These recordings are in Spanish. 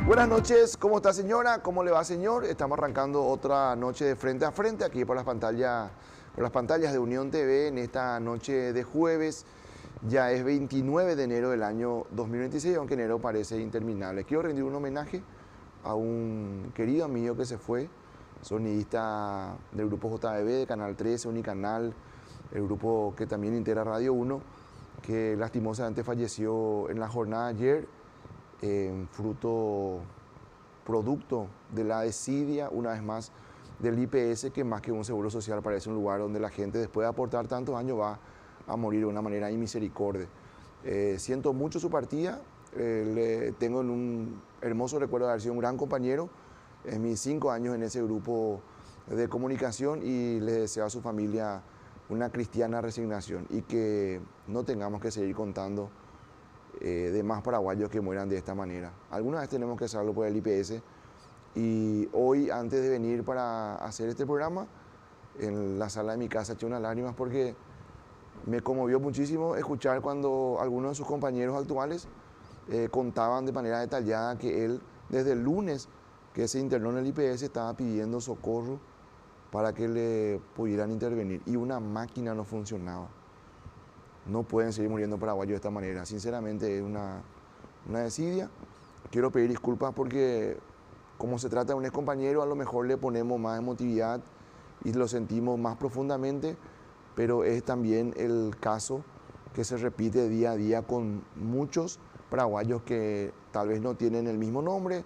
Buenas noches, ¿cómo está señora? ¿Cómo le va señor? Estamos arrancando otra noche de frente a frente aquí por las pantallas de Unión TV en esta noche de jueves. Ya es 29 de enero del año 2026, aunque enero parece interminable. Quiero rendir un homenaje a un querido amigo que se fue, sonidista del grupo JB de Canal 13, Unicanal, el grupo que también integra Radio 1, que lastimosamente falleció en la jornada de ayer, producto de la desidia, una vez más, del IPS, que más que un seguro social parece un lugar donde la gente después de aportar tantos años va a morir de una manera inmisericordia. Siento mucho su partida, le tengo en un hermoso recuerdo de haber sido un gran compañero en mis 5 años en ese grupo de comunicación, y le deseo a su familia una cristiana resignación y que no tengamos que seguir contando de más paraguayos que mueran de esta manera. Alguna vez tenemos que hacerlo por el IPS, y hoy, antes de venir para hacer este programa, en la sala de mi casa eché unas lágrimas porque me conmovió muchísimo escuchar cuando algunos de sus compañeros actuales contaban de manera detallada que él, desde el lunes que se internó en el IPS, estaba pidiendo socorro para que le pudieran intervenir, y una máquina no funcionaba. No pueden seguir muriendo paraguayos de esta manera. Sinceramente es una desidia. Quiero pedir disculpas porque, como se trata de un ex compañero, a lo mejor le ponemos más emotividad y lo sentimos más profundamente, pero es también el caso que se repite día a día con muchos paraguayos que tal vez no tienen el mismo nombre,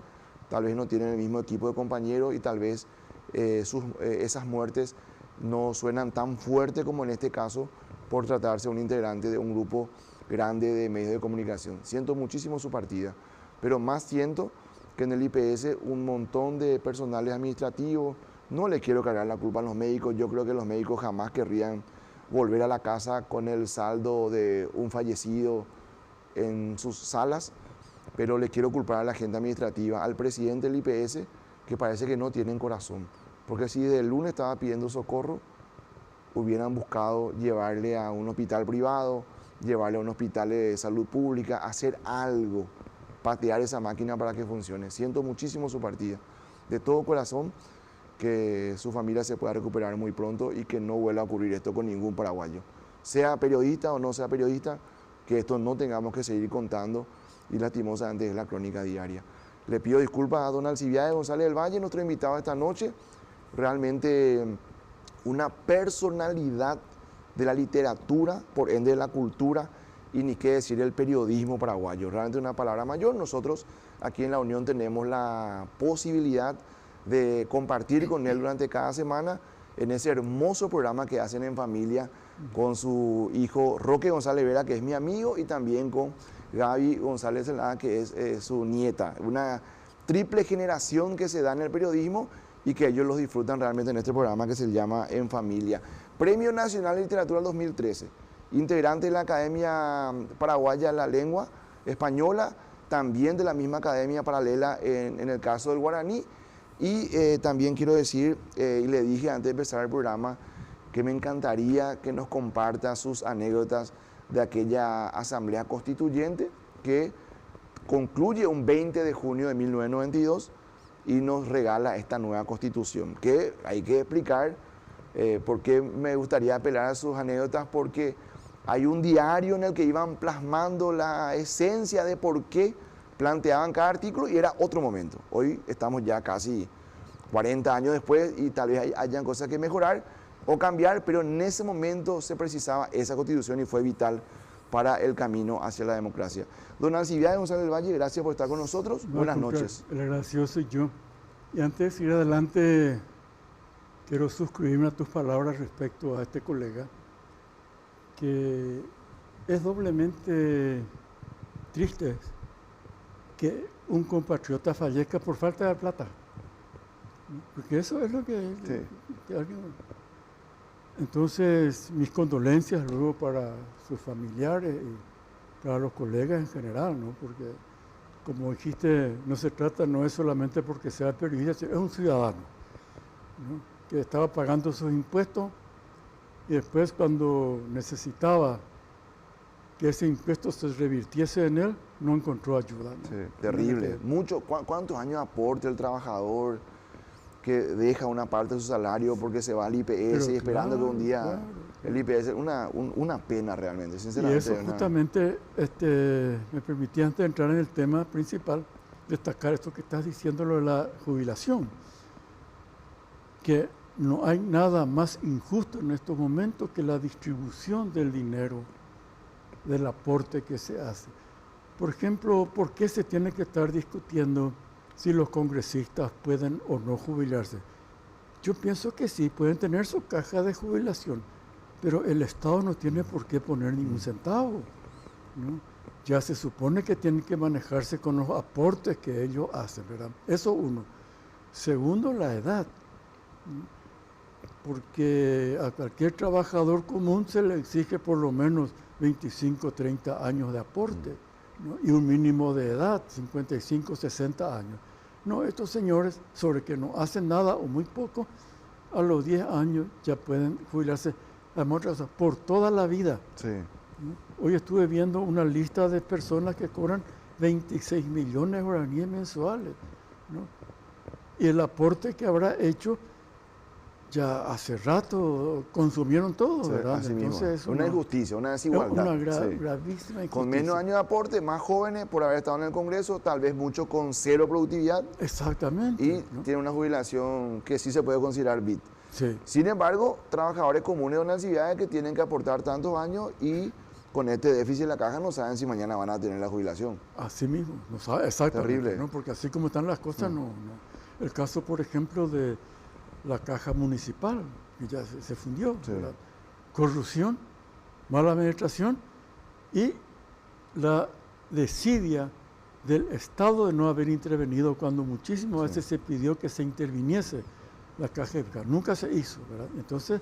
tal vez no tienen el mismo equipo de compañeros, y tal vez esas muertes no suenan tan fuerte como en este caso, por tratarse de un integrante de un grupo grande de medios de comunicación. Siento muchísimo su partida, pero más siento que en el IPS un montón de personales administrativos, no le quiero cargar la culpa a los médicos. Yo creo que los médicos jamás querrían volver a la casa con el saldo de un fallecido en sus salas, pero le quiero culpar a la gente administrativa, al presidente del IPS, que parece que no tienen corazón, porque si desde el lunes estaba pidiendo socorro, hubieran buscado llevarle a un hospital privado, llevarle a un hospital de salud pública, hacer algo, patear esa máquina para que funcione. Siento muchísimo su partida, de todo corazón, que su familia se pueda recuperar muy pronto y que no vuelva a ocurrir esto con ningún paraguayo. Sea periodista o no sea periodista, que esto no tengamos que seguir contando, y lastimosamente es la crónica diaria. Le pido disculpas a don Alcibiades González del Valle, nuestro invitado esta noche, realmente una personalidad de la literatura, por ende de la cultura, y ni qué decir el periodismo paraguayo. Realmente una palabra mayor. Nosotros aquí en la Unión tenemos la posibilidad de compartir con él durante cada semana en ese hermoso programa que hacen en familia con su hijo Roque González Vera, que es mi amigo, y también con Gaby González Zelada, que es su nieta. Una triple generación que se da en el periodismo y que ellos los disfrutan realmente en este programa que se llama En Familia. Premio Nacional de Literatura 2013, integrante de la Academia Paraguaya de la Lengua Española, también de la misma academia paralela en el caso del guaraní. Y también quiero decir, y le dije antes de empezar el programa, que me encantaría que nos comparta sus anécdotas de aquella asamblea constituyente que concluye un 20 de junio de 1992 y nos regala esta nueva constitución, que hay que explicar por qué me gustaría apelar a sus anécdotas, porque hay un diario en el que iban plasmando la esencia de por qué planteaban cada artículo, y era otro momento. Hoy estamos ya casi 40 años después y tal vez hayan cosas que mejorar o cambiar, pero en ese momento se precisaba esa constitución y fue vital para el camino hacia la democracia. Don Alcibiades González del Valle, gracias por estar con nosotros. Buenas noches. El agradecido soy yo. Y antes de ir adelante, quiero suscribirme a tus palabras respecto a este colega, que es doblemente triste que un compatriota fallezca por falta de plata. Porque eso es lo que... Sí. Entonces, mis condolencias luego para sus familiares y para los colegas en general, ¿no? Porque, como dijiste, no es solamente porque sea periodista, es un ciudadano, ¿no? Que estaba pagando sus impuestos, y después, cuando necesitaba que ese impuesto se revirtiese en él, no encontró ayuda, ¿no? Sí, terrible. ¿Cuántos años aporte el trabajador que deja una parte de su salario porque se va al IPS y esperando que un día el IPS, una pena realmente, Y sinceramente. eso justamente me permitía, antes de entrar en el tema principal, destacar esto que estás diciendo, lo de la jubilación, que no hay nada más injusto en estos momentos que la distribución del dinero, del aporte que se hace. Por ejemplo, ¿por qué se tiene que estar discutiendo si los congresistas pueden o no jubilarse? Yo pienso que sí, pueden tener su caja de jubilación, pero el Estado no tiene por qué poner ningún centavo, ¿no? Ya se supone que tienen que manejarse con los aportes que ellos hacen, ¿verdad? Eso uno. Segundo, la edad, ¿no? Porque a cualquier trabajador común se le exige por lo menos 25, 30 años de aporte, ¿no? Y un mínimo de edad, 55, 60 años. No, estos señores, sobre que no hacen nada o muy poco, a los 10 años ya pueden jubilarse por toda la vida. Sí. ¿No? Hoy estuve viendo una lista de personas que cobran 26 millones de guaraníes mensuales, ¿no? Y el aporte que habrá hecho, ya hace rato consumieron todo, Sí, ¿verdad? así Entonces mismo. es Una injusticia, una desigualdad. Una Sí. gravísima injusticia. Con menos años de aporte, más jóvenes por haber estado en el Congreso, tal vez muchos con cero productividad Exactamente. y ¿no? tienen una jubilación que sí se puede considerar BIT. Sí. Sin embargo, trabajadores comunes de universidades que tienen que aportar tantos años y con este déficit en la caja no saben si mañana van a tener la jubilación. Así mismo, no sabe, exactamente. Terrible. ¿No? Porque así como están las cosas, no. El caso, por ejemplo, de la caja municipal, que ya se fundió, Sí. ¿verdad? Corrupción, mala administración y la desidia del Estado de no haber intervenido cuando muchísimas veces se pidió que se interviniese la caja de pesca. Nunca se hizo, ¿verdad? Entonces,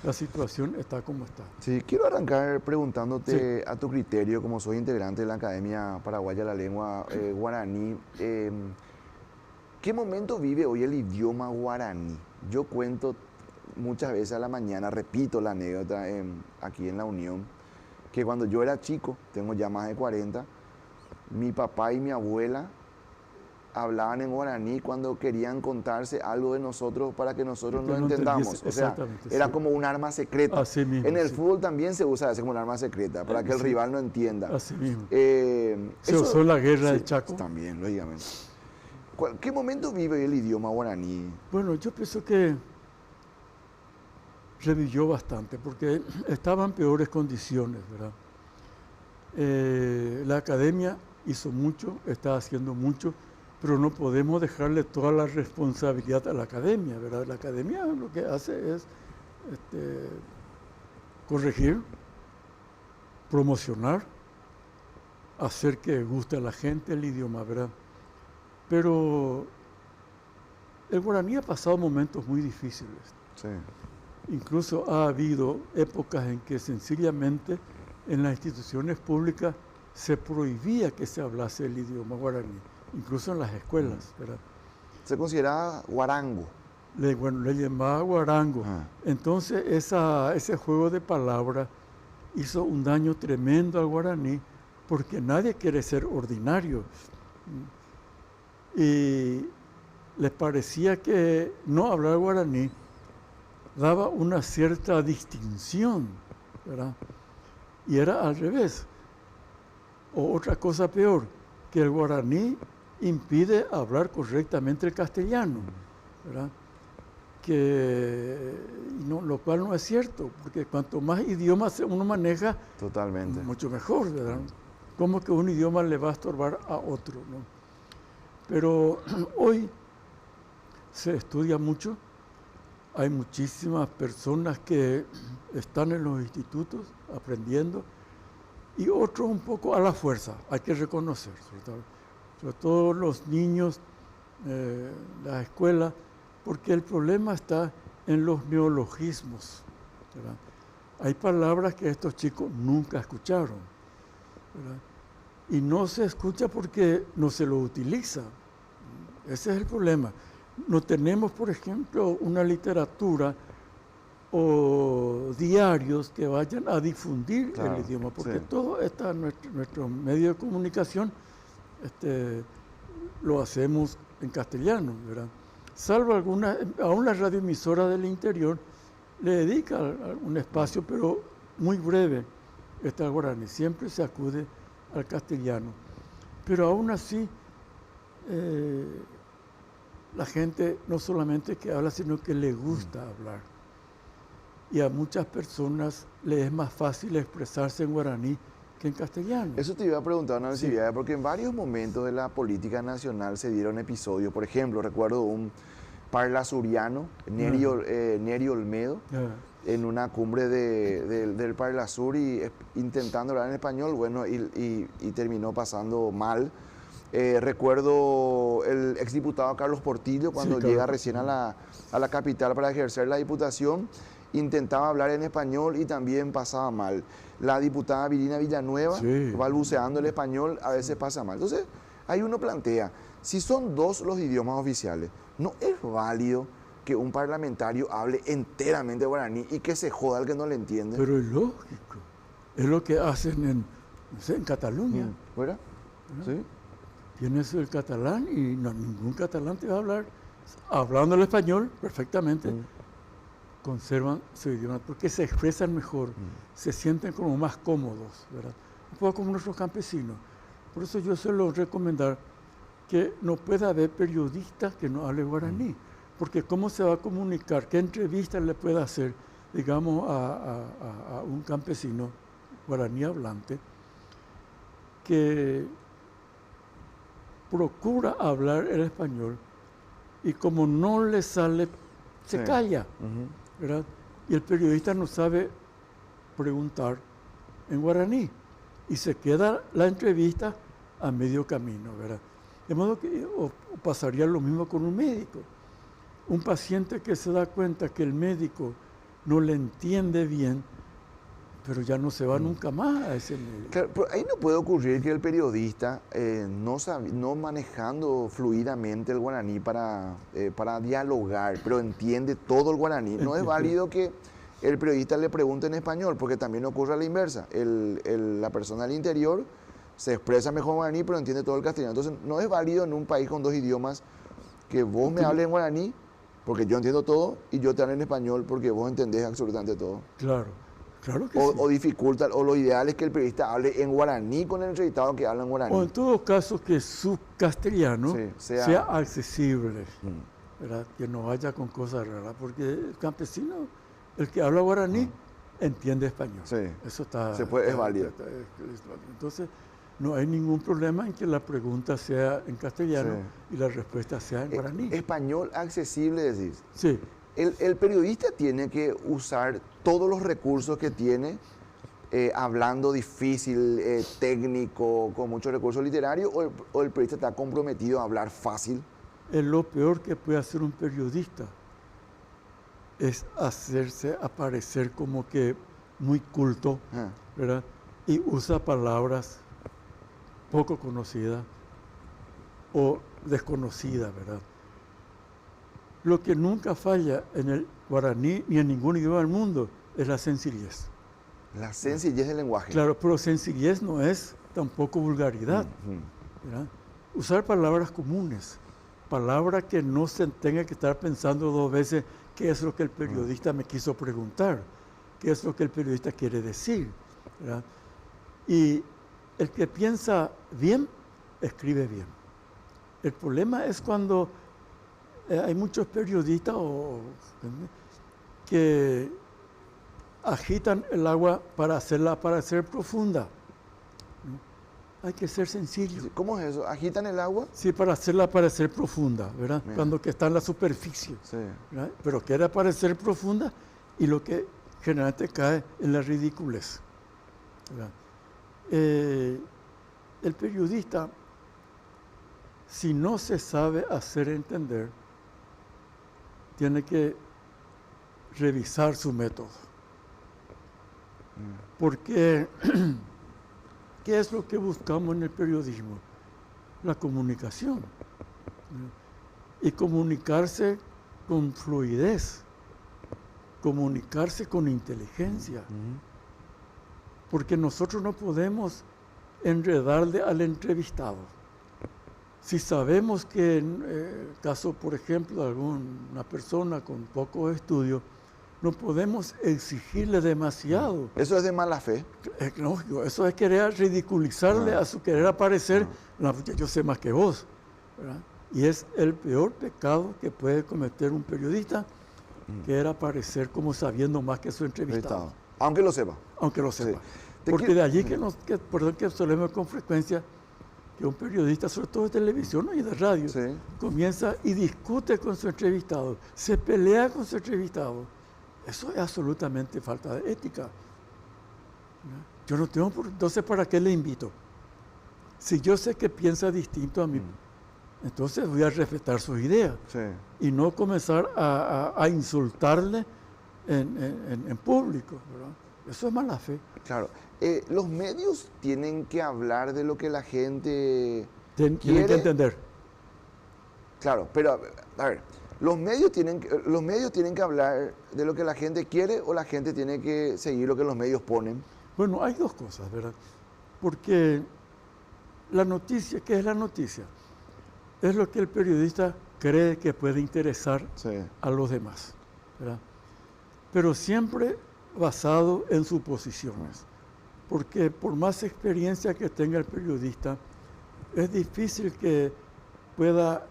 la situación está como está. Sí, quiero arrancar preguntándote a tu criterio, como soy integrante de la Academia Paraguaya de la Lengua Guaraní, ¿qué momento vive hoy el idioma guaraní? Yo cuento muchas veces a la mañana, repito la anécdota aquí en la Unión, que cuando yo era chico, tengo ya más de 40, mi papá y mi abuela hablaban en guaraní cuando querían contarse algo de nosotros para que nosotros Que lo no entendamos. entendiese, O sea, exactamente, era sí. como un arma secreta. Así mismo, En el sí. fútbol también se usa a veces como un arma secreta, para que el Sí. rival no entienda. Así mismo. Se Se usó en la guerra del Chaco. También, lógicamente. ¿Qué momento vive el idioma guaraní? Bueno, yo pienso que revivió bastante porque estaba en peores condiciones, ¿verdad? La academia hizo mucho, está haciendo mucho, pero no podemos dejarle toda la responsabilidad a la academia, ¿verdad? La academia lo que hace es corregir, promocionar, hacer que guste a la gente el idioma, ¿verdad? Pero el guaraní ha pasado momentos muy difíciles. Sí. Incluso ha habido épocas en que sencillamente en las instituciones públicas se prohibía que se hablase el idioma guaraní, incluso en las escuelas, ¿verdad? Se considera guarango. Le llamaba guarango. Ah. Entonces ese juego de palabras hizo un daño tremendo al guaraní porque nadie quiere ser ordinario. Y les parecía que no hablar guaraní daba una cierta distinción, ¿verdad? Y era al revés. O otra cosa peor, que el guaraní impide hablar correctamente el castellano, ¿verdad? Lo cual no es cierto, porque cuanto más idiomas uno maneja, Totalmente. mucho mejor, ¿verdad? ¿Cómo que un idioma le va a estorbar a otro, ¿no? Pero hoy se estudia mucho, hay muchísimas personas que están en los institutos aprendiendo y otros un poco a la fuerza, hay que reconocer, sobre todo los niños, las escuelas, porque el problema está en los neologismos, ¿verdad? Hay palabras que estos chicos nunca escucharon, ¿verdad? Y no se escucha porque no se lo utiliza. Ese es el problema. No tenemos, por ejemplo, una literatura o diarios que vayan a difundir Claro, el idioma, porque sí. todo nuestro medio de comunicación lo hacemos en castellano, ¿verdad? Salvo alguna, aún la radioemisora del interior le dedica un espacio, pero muy breve, al guaraní. Siempre se acude al castellano. Pero aún así, la gente no solamente que habla, sino que le gusta hablar. Y a muchas personas les es más fácil expresarse en guaraní que en castellano. Eso te iba a preguntar, Nancy Sí. Viale, porque en varios momentos de la política nacional se dieron episodios. Por ejemplo, recuerdo un parlasuriano, Neri Olmedo, en una cumbre del Parlasur y intentando hablar en español, bueno, y terminó pasando mal. Recuerdo el exdiputado Carlos Portillo, cuando Sí, llega claro. recién a la capital para ejercer la diputación, intentaba hablar en español y también pasaba mal. La diputada Virina Villanueva, Sí. balbuceando el español, a veces pasa mal. Entonces, ahí uno plantea, si son dos los idiomas oficiales, ¿no es válido que un parlamentario hable enteramente guaraní y que se joda al que no le entiende? Pero es lógico. Es lo que hacen no sé, en Cataluña. ¿Verdad? Sí. Tienes el catalán y ningún catalán te va a hablar. Hablando el español perfectamente, conservan su idioma porque se expresan mejor, se sienten como más cómodos, ¿verdad? Un poco como nuestros campesinos. Por eso yo suelo recomendar que no pueda haber periodista que no hable guaraní, porque ¿cómo se va a comunicar? ¿Qué entrevista le puede hacer, digamos, a un campesino guaraní hablante que procura hablar el español y como no le sale, se Sí. calla, ¿verdad? Y el periodista no sabe preguntar en guaraní y se queda la entrevista a medio camino, ¿verdad? De modo que o pasaría lo mismo con un médico. Un paciente que se da cuenta que el médico no le entiende bien, pero ya no se va nunca más a ese médico. Claro, pero ahí no puede ocurrir que el periodista, no manejando fluidamente el guaraní para dialogar, pero entiende todo el guaraní, no es Entiende. válido que el periodista le pregunte en español, porque también ocurre a la inversa. La persona del interior se expresa mejor en guaraní, pero entiende todo el castellano. Entonces, no es válido en un país con dos idiomas que vos me hables en guaraní, porque yo entiendo todo, y yo te hable en español, porque vos entendés absolutamente todo. Claro, claro que O, sí. o dificulta, o lo ideal es que el periodista hable en guaraní con el entrevistado que habla en guaraní. O en todo caso que su castellano Sí, sea accesible, Mm. ¿verdad? Que no vaya con cosas raras, porque el campesino, el que habla guaraní, entiende español. Sí. Eso está, Es válido. es válido. Entonces, no hay ningún problema en que la pregunta sea en castellano y la respuesta sea en guaraní. Español accesible, decís. Sí, El periodista tiene que usar todos los recursos que tiene, hablando difícil, técnico, con muchos recursos literarios, o el periodista está comprometido a hablar fácil. es lo peor que puede hacer un periodista, es hacerse aparecer como que muy culto, Ah, ¿verdad? Y usa palabras poco conocidas o desconocidas, ¿verdad? Lo que nunca falla en el guaraní ni en ningún idioma del mundo es la sencillez. La sencillez del lenguaje. Claro, pero sencillez no es tampoco vulgaridad, ¿verdad? Usar palabras comunes, palabras que no se tenga que estar pensando dos veces qué es lo que el periodista me quiso preguntar, qué es lo que el periodista quiere decir, ¿verdad? Y el que piensa bien, escribe bien. El problema es cuando hay muchos periodistas que agitan el agua para hacerla parecer profunda. ¿No? Hay que ser sencillo. ¿Cómo es eso? ¿Agitan el agua? Sí, para hacerla parecer profunda, ¿verdad? Bien. Cuando que está en la superficie. Sí. ¿Verdad? Pero quiere parecer profunda y lo que generalmente cae en la ridiculez, ¿verdad? El periodista, si no se sabe hacer entender, tiene que revisar su método. Porque, ¿qué es lo que buscamos en el periodismo? La comunicación. Y comunicarse con fluidez. comunicarse con inteligencia, porque nosotros no podemos enredarle al entrevistado. Si sabemos que en caso, por ejemplo, de alguna persona con pocos estudios, no podemos exigirle demasiado. Eso es de mala fe. Es lógico, eso es querer ridiculizarle a su querer aparecer, yo sé más que vos, ¿verdad? Y es el peor pecado que puede cometer un periodista, que era aparecer como sabiendo más que su entrevistado. Aunque lo sepa. Aunque lo sepa. Sí. Porque de allí que solemos con frecuencia que un periodista, sobre todo de televisión y de radio, comienza y discute con su entrevistado, se pelea con su entrevistado. Eso es absolutamente falta de ética. Yo no tengo entonces, ¿para qué le invito? Si yo sé que piensa distinto a mí, entonces voy a respetar sus ideas y no comenzar a insultarle en público, ¿verdad? Eso es mala fe. Claro. Los medios tienen que hablar de lo que la gente tienen que entender. Claro, pero a ver, los medios tienen que hablar de lo que la gente quiere o la gente tiene que seguir lo que los medios ponen. Bueno, hay dos cosas, ¿verdad? Porque la noticia, ¿qué es la noticia? Es lo que el periodista cree que puede interesar a los demás, ¿verdad? Pero siempre basado en suposiciones, porque por más experiencia que tenga el periodista, es difícil que pueda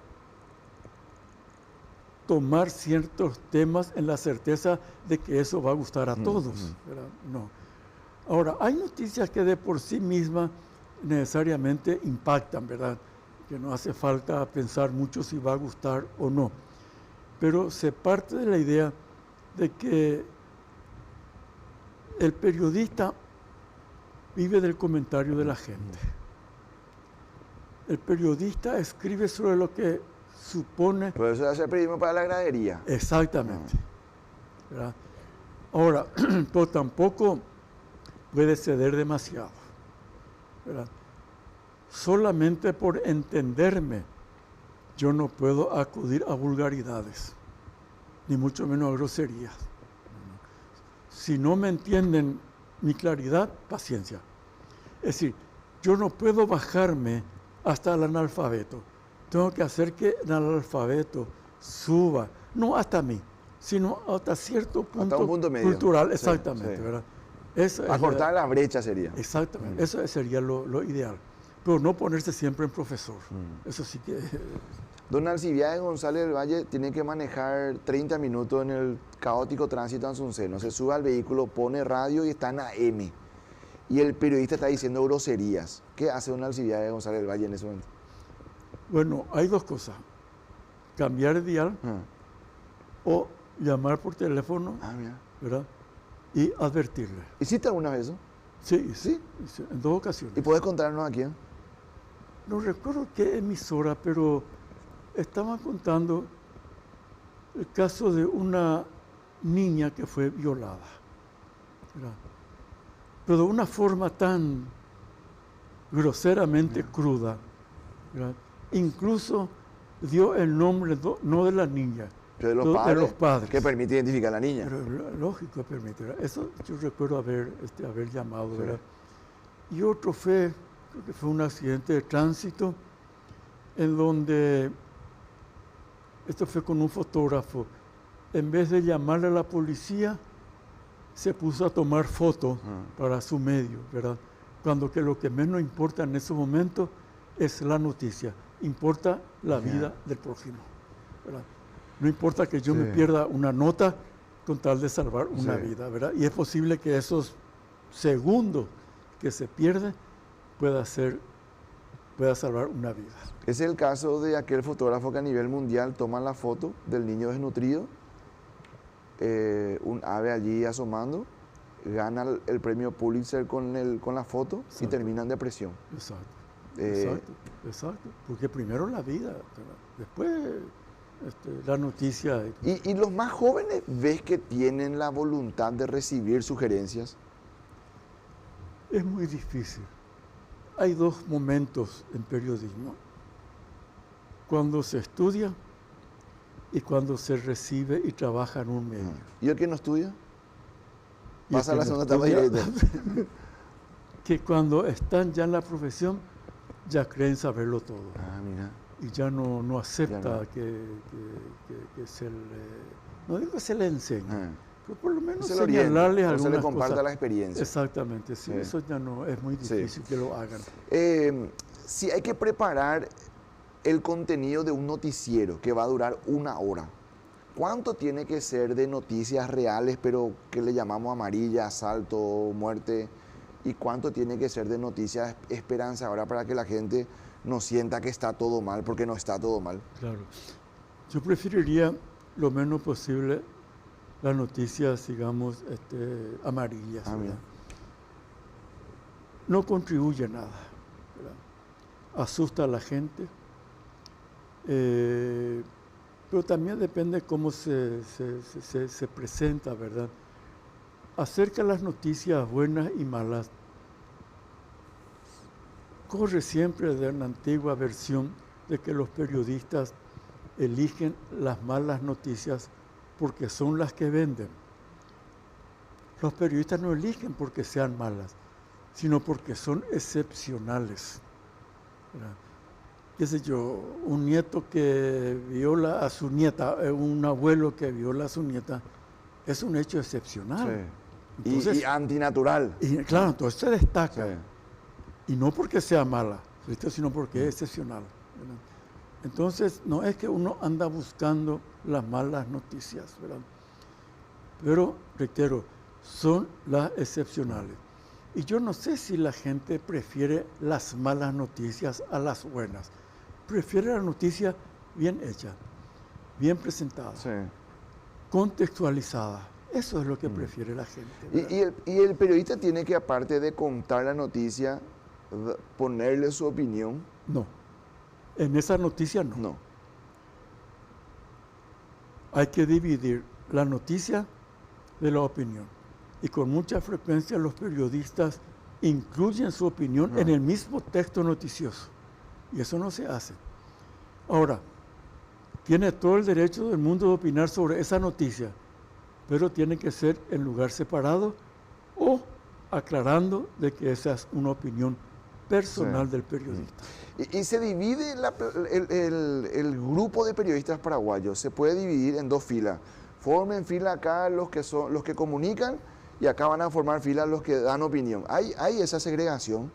tomar ciertos temas en la certeza de que eso va a gustar a todos, ¿verdad? No. Ahora, hay noticias que de por sí mismas necesariamente impactan, ¿verdad? Que no hace falta pensar mucho si va a gustar o no. Pero se parte de la idea de que el periodista vive del comentario de la gente. El periodista escribe sobre lo que supone... Pero eso hace periodismo para la gradería. Exactamente. ¿Verdad? Ahora, pero tampoco puede ceder demasiado, ¿verdad? Solamente por entenderme, yo no puedo acudir a vulgaridades, ni mucho menos a groserías. Si no me entienden mi claridad, paciencia. Es decir, yo no puedo bajarme hasta el analfabeto. Tengo que hacer que el analfabeto suba, no hasta mí, sino hasta cierto punto, hasta un punto medio cultural, exactamente, ¿verdad? Acortar la brecha sería. Exactamente, eso sería lo ideal. Pero no ponerse siempre en profesor. Eso sí que... Don Alcibiades González del Valle tiene que manejar 30 minutos en el caótico tránsito en Asunción. Se sube al vehículo, pone radio y está en AM. Y el periodista está diciendo groserías. ¿Qué hace don Alcibiades González del Valle en ese momento? Bueno, hay dos cosas. Cambiar el dial o llamar por teléfono, ¿verdad? Y advertirle. ¿Hiciste alguna vez eso? Sí, en 2 ocasiones. ¿Y puedes contarnos a quién? No recuerdo qué emisora, pero estaban contando el caso de una niña que fue violada, ¿verdad? Pero de una forma tan groseramente cruda, ¿verdad? Incluso dio el nombre no de la niña, pero de los padres. Que permite identificar a la niña. Pero lógico permite, ¿verdad? Eso yo recuerdo haber llamado, ¿verdad? Y otro creo que fue un accidente de tránsito en donde, esto fue con un fotógrafo, en vez de llamarle a la policía, se puso a tomar fotos para su medio, ¿verdad? Cuando que lo que menos importa en ese momento es la noticia, importa la vida del prójimo, ¿verdad? No importa que yo me pierda una nota con tal de salvar una vida, ¿verdad? Y es posible que esos segundos que se pierden pueda salvar una vida. Es el caso de aquel fotógrafo que a nivel mundial toma la foto del niño desnutrido, un ave allí asomando, gana el premio Pulitzer con la foto. Exacto. Y termina en depresión. Exacto. Porque primero la vida, ¿verdad? Después la noticia. ¿Y los más jóvenes ves que tienen la voluntad de recibir sugerencias? Es muy difícil. Hay 2 momentos en periodismo. Cuando se estudia y cuando se recibe y trabaja en un medio. ¿Y el que no estudia? Y el Pasa a que la no segunda etapa estudia, directa. que cuando están ya en la profesión, ya creen saberlo todo. Ah, mira. Y ya no acepta Ya no. que se le, no digo que se le enseñe, Ah. pero por lo menos Se lo orienta, señalarles o algunas se le comparta cosas. la experiencia. Exactamente, sí, Sí. eso ya no es muy Sí. difícil que lo hagan. Si hay que preparar el contenido de un noticiero que va a durar 1 hora, ¿cuánto tiene que ser de noticias reales, pero que le llamamos amarilla, asalto, muerte? ¿Y cuánto tiene que ser de noticias esperanzadoras para que la gente no sienta que está todo mal, porque no está todo mal? Claro. Yo preferiría lo menos posible las noticias, digamos, amarillas. Ah, ¿verdad? mira. No contribuye nada, ¿verdad? Asusta a la gente, pero también depende cómo se presenta, ¿verdad? Acerca de las noticias buenas y malas, corre siempre de una antigua versión de que los periodistas eligen las malas noticias porque son las que venden. Los periodistas no eligen porque sean malas, sino porque son excepcionales. ¿Verdad? Qué sé yo, un nieto que viola a su nieta, un abuelo que viola a su nieta, es un hecho excepcional. Sí. Entonces, y antinatural. y claro, entonces se destaca. Sí. Y no porque sea mala, ¿viste? Sino porque es excepcional. ¿Verdad? Entonces, no es que uno anda buscando las malas noticias, ¿verdad? Pero, reitero, son las excepcionales. Y yo no sé si la gente prefiere las malas noticias a las buenas. Prefiere la noticia bien hecha, bien presentada, Sí. contextualizada. Eso es lo que prefiere la gente. ¿verdad? Y el periodista tiene que, aparte de contar la noticia, ponerle su opinión. No, en esa noticia no. No. Hay que dividir la noticia de la opinión. Y con mucha frecuencia los periodistas incluyen su opinión en el mismo texto noticioso. Y eso no se hace. Ahora, tiene todo el derecho del mundo de opinar sobre esa noticia, pero tiene que ser en lugar separado o aclarando de que esa es una opinión personal Sí. del periodista. Y se divide el grupo de periodistas paraguayos, se puede dividir en 2 filas. Formen fila acá los que comunican y acá van a formar fila los que dan opinión. ¿Hay esa segregación?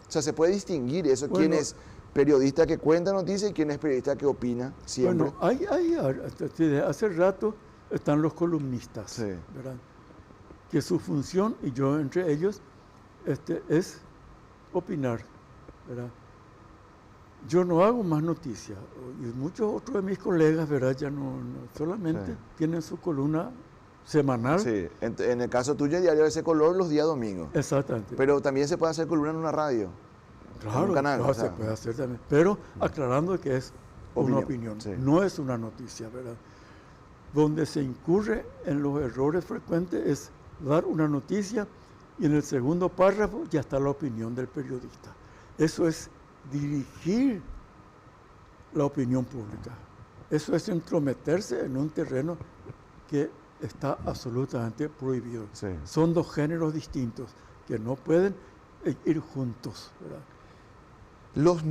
O sea, se puede distinguir eso, Bueno, quién es periodista que cuenta noticias y quién es periodista que opina siempre. Bueno, desde hace rato están los columnistas, Sí. ¿verdad? Que su función, y yo entre ellos, es opinar, ¿verdad? Yo no hago más noticias, y muchos otros de mis colegas, ¿verdad? Ya no solamente Sí. tienen su columna semanal. Sí, en el caso tuyo, diario de ese color los días domingos. Exactamente. Pero también se puede hacer columna en una radio. Claro, un canal, claro, o sea. se puede hacer también, pero aclarando que es una opinión, sí. no es una noticia, ¿verdad? Donde se incurre en los errores frecuentes es dar una noticia y en el segundo párrafo ya está la opinión del periodista. Eso es dirigir la opinión pública. Eso es entrometerse en un terreno que está absolutamente prohibido. Sí. Son 2 géneros distintos que no pueden ir juntos, ¿verdad? Los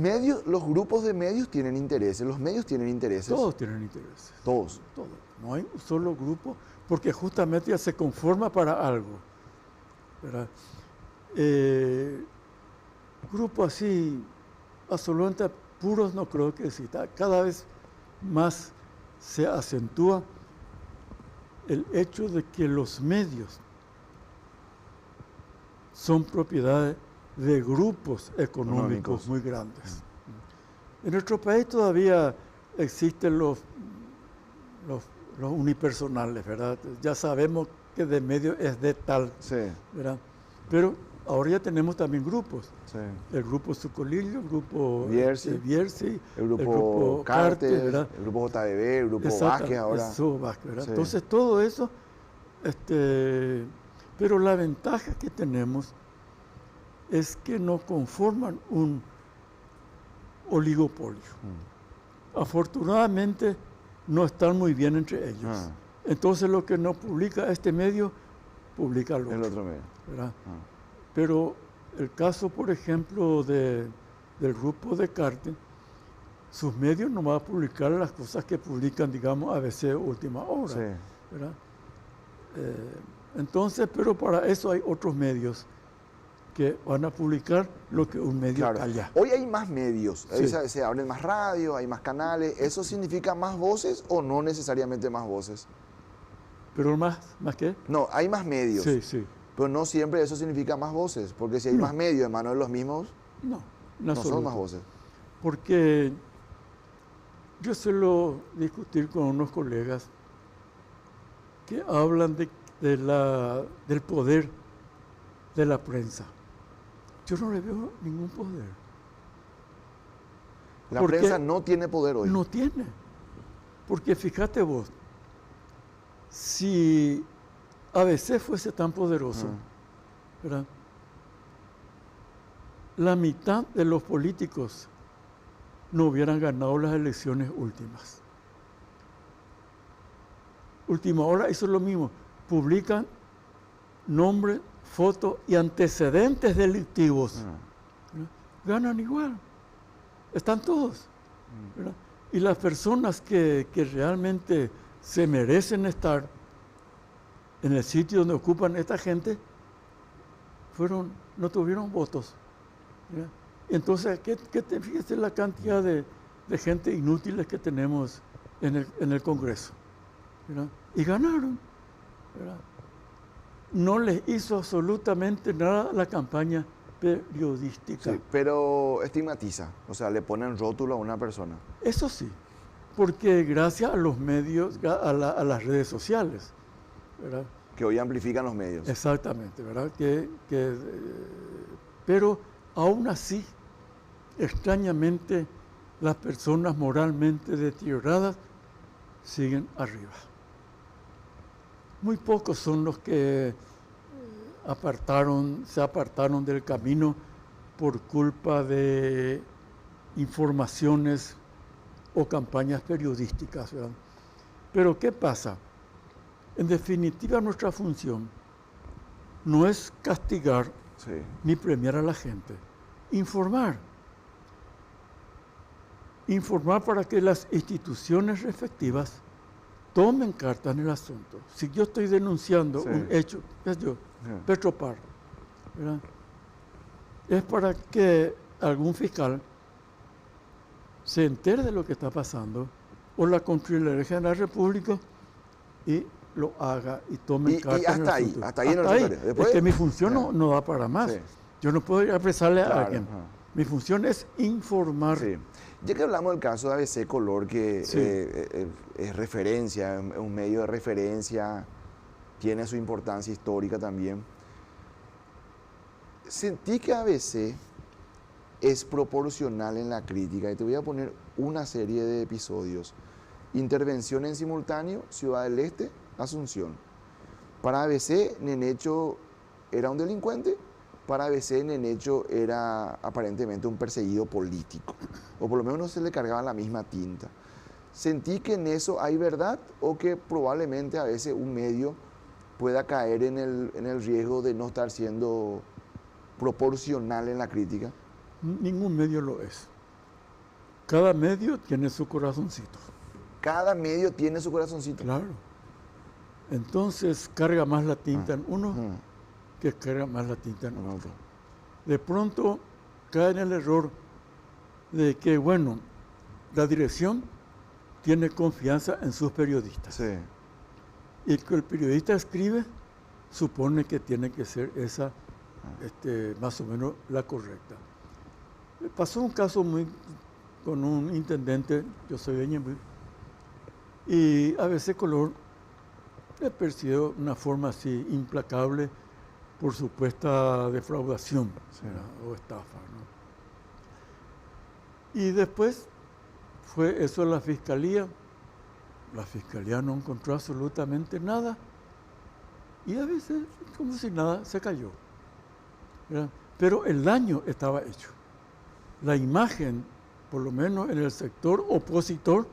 grupos de medios tienen intereses, los medios tienen intereses. Todos tienen intereses. Todos. Todos. No hay un solo grupo, porque justamente ya se conforma para algo, ¿verdad? Grupos así, absolutamente puros, no creo que exista. Cada vez más se acentúa el hecho de que los medios son propiedad de grupos económicos muy grandes. En nuestro país todavía existen los unipersonales, ¿verdad? Ya sabemos que de medio es de tal, Sí. ¿verdad? Pero ahora ya tenemos también grupos. Sí. El grupo Sucolillo, el grupo Bierzi, Bierzi, el grupo Cartes, ¿verdad? el grupo JDB, el grupo Exacto, Vázquez ahora. eso, Vázquez, ¿verdad? Sí. Entonces todo eso, pero la ventaja que tenemos es que no conforman un oligopolio. Afortunadamente no están muy bien entre ellos. Entonces lo que no publica este medio, publica el otro medio. ¿Verdad? Pero el caso, por ejemplo, del grupo Descartes, sus medios no van a publicar las cosas que publican, digamos, ABC Última Hora. Sí. ¿Verdad? Entonces, pero para eso hay otros medios que van a publicar lo que un medio calla. Hoy hay más medios, Sí. se abren más radios, hay más canales. ¿Eso significa más voces o no necesariamente más voces? ¿Pero más qué? No, hay más medios. Sí, sí. Pero no siempre eso significa más voces, porque si hay más medios en manos de los mismos, no son más voces. Porque yo suelo discutir con unos colegas que hablan del poder de la prensa. Yo no le veo ningún poder. La prensa no tiene poder hoy. No tiene. Porque fíjate vos, si ABC fuese tan poderoso, ¿verdad? La mitad de los políticos no hubieran ganado las elecciones últimas. Última Hora hizo lo mismo. Publican nombre, foto y antecedentes delictivos. ¿Verdad? Ganan igual. Están todos. ¿Verdad? Y las personas que realmente se merecen estar en el sitio donde ocupan esta gente, no tuvieron votos. ¿Verdad? Entonces, fíjese la cantidad de gente inútiles que tenemos en el Congreso. ¿Verdad? Y ganaron. ¿Verdad? No les hizo absolutamente nada la campaña periodística. Sí, pero estigmatiza, o sea, le ponen rótulo a una persona. Eso sí, porque gracias a los medios, a las redes sociales, ¿verdad? Que hoy amplifican los medios. Exactamente, ¿verdad? Pero aún así, extrañamente, las personas moralmente deterioradas siguen arriba. Muy pocos son los que se apartaron del camino por culpa de informaciones o campañas periodísticas, ¿verdad? Pero ¿qué pasa? En definitiva, nuestra función no es castigar ni premiar a la gente, informar. Informar para que las instituciones respectivas tomen carta en el asunto. Si yo estoy denunciando un hecho, Petropar, ¿verdad? Es para que algún fiscal se entere de lo que está pasando, o la Contraloría General de la República, y lo haga y tome carta en el asunto. Hasta ahí. Después, es que mi función no da para más. Sí. Yo no puedo ir a apresarle a alguien. Mi función es informar. Sí. Ya que hablamos del caso de ABC Color, que es referencia, es un medio de referencia, tiene su importancia histórica también. Sentí que ABC es proporcional en la crítica, y te voy a poner una serie de episodios. Intervención en simultáneo, Ciudad del Este, Asunción. Para ABC, Nenecho era un delincuente. Para ABC, Nenecho era aparentemente un perseguido político, o por lo menos no se le cargaba la misma tinta. Sentí que en eso hay verdad, o que probablemente a veces un medio pueda caer en el riesgo de no estar siendo proporcional en la crítica. Ningún medio lo es. Cada medio tiene su corazoncito. Cada medio tiene su corazoncito. Claro. Entonces carga más la tinta en uno que carga más la tinta en otro. De pronto cae en el error de que, bueno, la dirección tiene confianza en sus periodistas. Sí. Y que el periodista escribe, supone que tiene que ser esa, más o menos, la correcta. Pasó un caso con un intendente, yo soy de Ñemby, y ABC Color le persiguió de una forma así implacable por supuesta defraudación o estafa, ¿no? Y después fue eso a la fiscalía no encontró absolutamente nada, y a veces, como si nada, se cayó, ¿verdad? Pero el daño estaba hecho. La imagen, por lo menos en el sector opositor,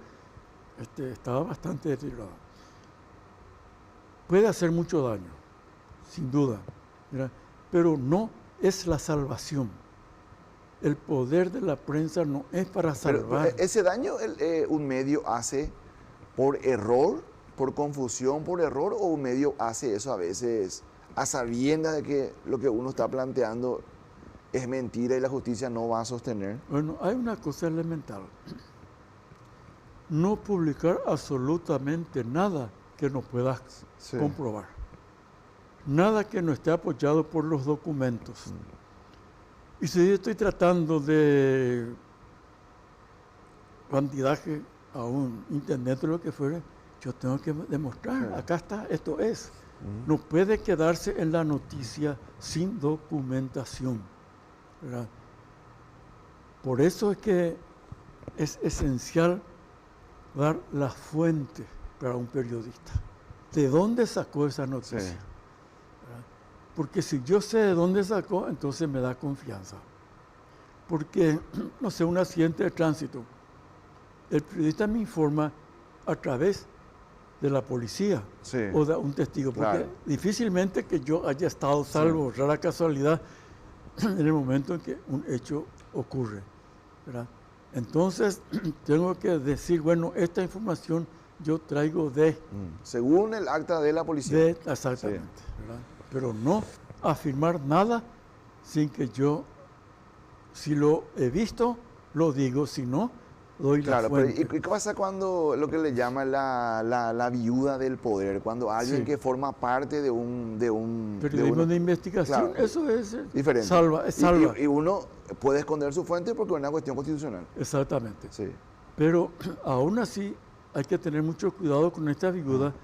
estaba bastante deteriorada. Puede hacer mucho daño, sin duda, ¿verdad? Pero no es la salvación. El poder de la prensa no es para salvar. Pero ese daño un medio hace por error, por confusión, por error, o un medio hace eso a veces a sabiendas de que lo que uno está planteando es mentira y la justicia no va a sostener. Bueno, hay una cosa elemental. No publicar absolutamente nada que no puedas comprobar. Nada que no esté apoyado por los documentos. Y si yo estoy tratando de bandidaje a un intendente o lo que fuera, yo tengo que demostrar, acá está, esto es. No puede quedarse en la noticia sin documentación, ¿verdad? Por eso es que es esencial dar la fuente para un periodista. ¿De dónde sacó esa noticia? Sí. Porque si yo sé de dónde sacó, entonces me da confianza. Porque, no sé, un accidente de tránsito, el periodista me informa a través de la policía o de un testigo, porque difícilmente que yo haya estado salvo, rara casualidad, en el momento en que un hecho ocurre, ¿verdad? Entonces, tengo que decir, bueno, esta información yo traigo de... Según el acta de la policía. Exactamente, ¿verdad? Pero no afirmar nada sin que yo, si lo he visto, lo digo, si no, doy la fuente. Pero ¿y qué pasa cuando lo que le llama la viuda del poder? Cuando alguien que forma parte de un periodismo de investigación, eso es diferente. Salva. Y uno puede esconder su fuente porque es una cuestión constitucional. Exactamente. Sí. Pero aún así hay que tener mucho cuidado con esta viuda,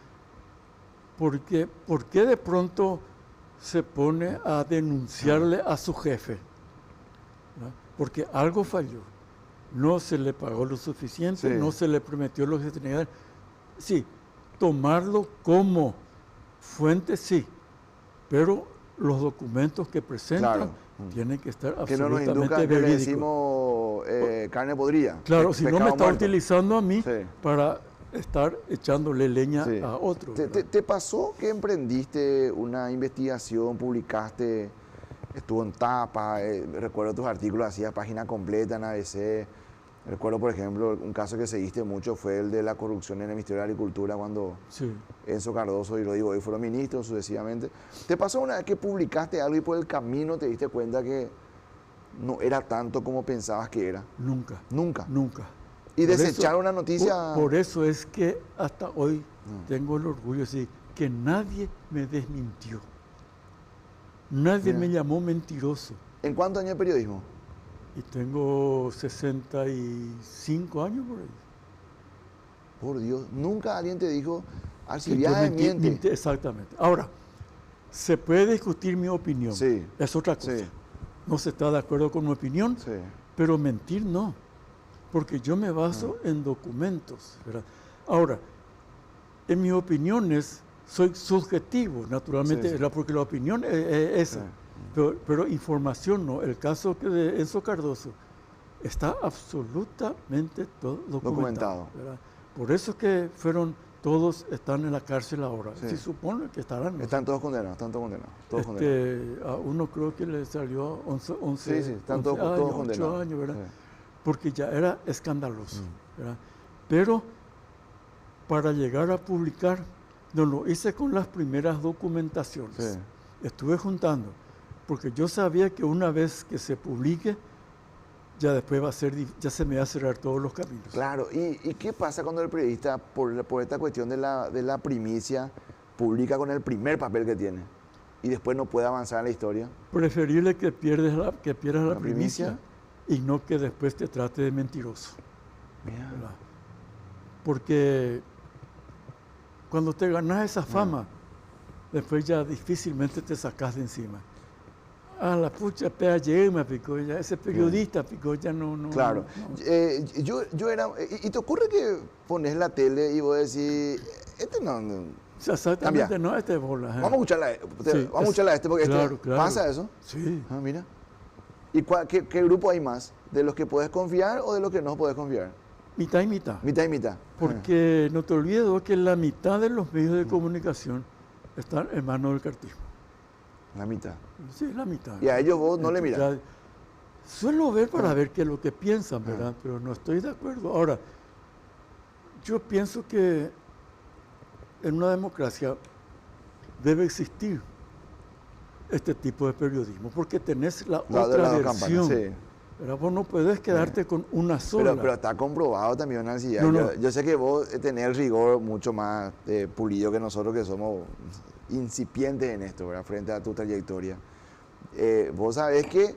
porque ¿por qué de pronto se pone a denunciarle a su jefe? ¿No? Porque algo falló. No se le pagó lo suficiente, no se le prometió lo que se tenía que dar. Sí, tomarlo como fuente, sí, pero los documentos que presentan tienen que estar absolutamente verídicos. Que no nos induzca que le decimos carne podrida. Claro, si no me está utilizando a mí para estar echándole leña a otro. ¿Te pasó que emprendiste una investigación, publicaste, estuvo en tapa, recuerdo tus artículos, hacías página completa en ABC, recuerdo por ejemplo un caso que seguiste mucho fue el de la corrupción en el Ministerio de Agricultura cuando Enzo Cardoso y Rodrigo hoy fueron ministros sucesivamente? ¿Te pasó una vez que publicaste algo y por el camino te diste cuenta que no era tanto como pensabas que era? Nunca. ¿Nunca? Nunca. ¿Y desechar una noticia? Por eso es que hasta hoy tengo el orgullo de decir que nadie me desmintió. Nadie me llamó mentiroso. ¿En cuántos años de periodismo? Y tengo 65 años por ahí. Por Dios, nunca alguien te dijo, Alcibiades miente. Exactamente. Ahora, se puede discutir mi opinión. Es otra cosa. No se está de acuerdo con mi opinión, pero mentir no. Porque yo me baso en documentos, ¿verdad? Ahora, en mis opiniones soy subjetivo, naturalmente, porque la opinión es esa, pero información no. El caso de Enzo Cardoso está absolutamente todo documentado. ¿Verdad? Por eso que todos están en la cárcel ahora. Se supone que estarán. Están todos condenados, A uno creo que le salió 11 están todos condenados. 8 años, ¿verdad? Porque ya era escandaloso, ¿verdad? Pero para llegar a publicar, no lo hice con las primeras documentaciones. Estuve juntando, porque yo sabía que una vez que se publique, ya después ya se me va a cerrar todos los caminos. Claro, ¿y qué pasa cuando el periodista, por esta cuestión de la primicia, publica con el primer papel que tiene y después no puede avanzar en la historia? Preferible que pierdas la primicia y no que después te trate de mentiroso. Porque cuando te ganas esa fama, después ya difícilmente te sacas de encima. La pucha, me picó, ya ese periodista picó, ya no. Claro. Yo era... ¿Y te ocurre que pones la tele y vos decís, no... Exactamente, cambia. No, este es bola. Vamos a escucharla porque claro. ¿pasa eso? Sí. Mira. ¿Y qué grupo hay más? ¿De los que puedes confiar o de los que no puedes confiar? Mitad y mitad. Mitad y mitad. Porque no te olvides que la mitad de los medios de comunicación están en manos del cartismo. La mitad. Sí, la mitad. Y a ellos vos no le mirás. Suelo ver para ver qué es lo que piensan, ¿verdad? Pero no estoy de acuerdo. Ahora, yo pienso que en una democracia debe existir este tipo de periodismo, porque tenés la otra versión. Sí. Pero vos no podés quedarte con una sola. Pero está comprobado también, Nancy. No. Yo sé que vos tenés el rigor mucho más pulido que nosotros, que somos incipientes en esto, ¿verdad? Frente a tu trayectoria. Vos sabés que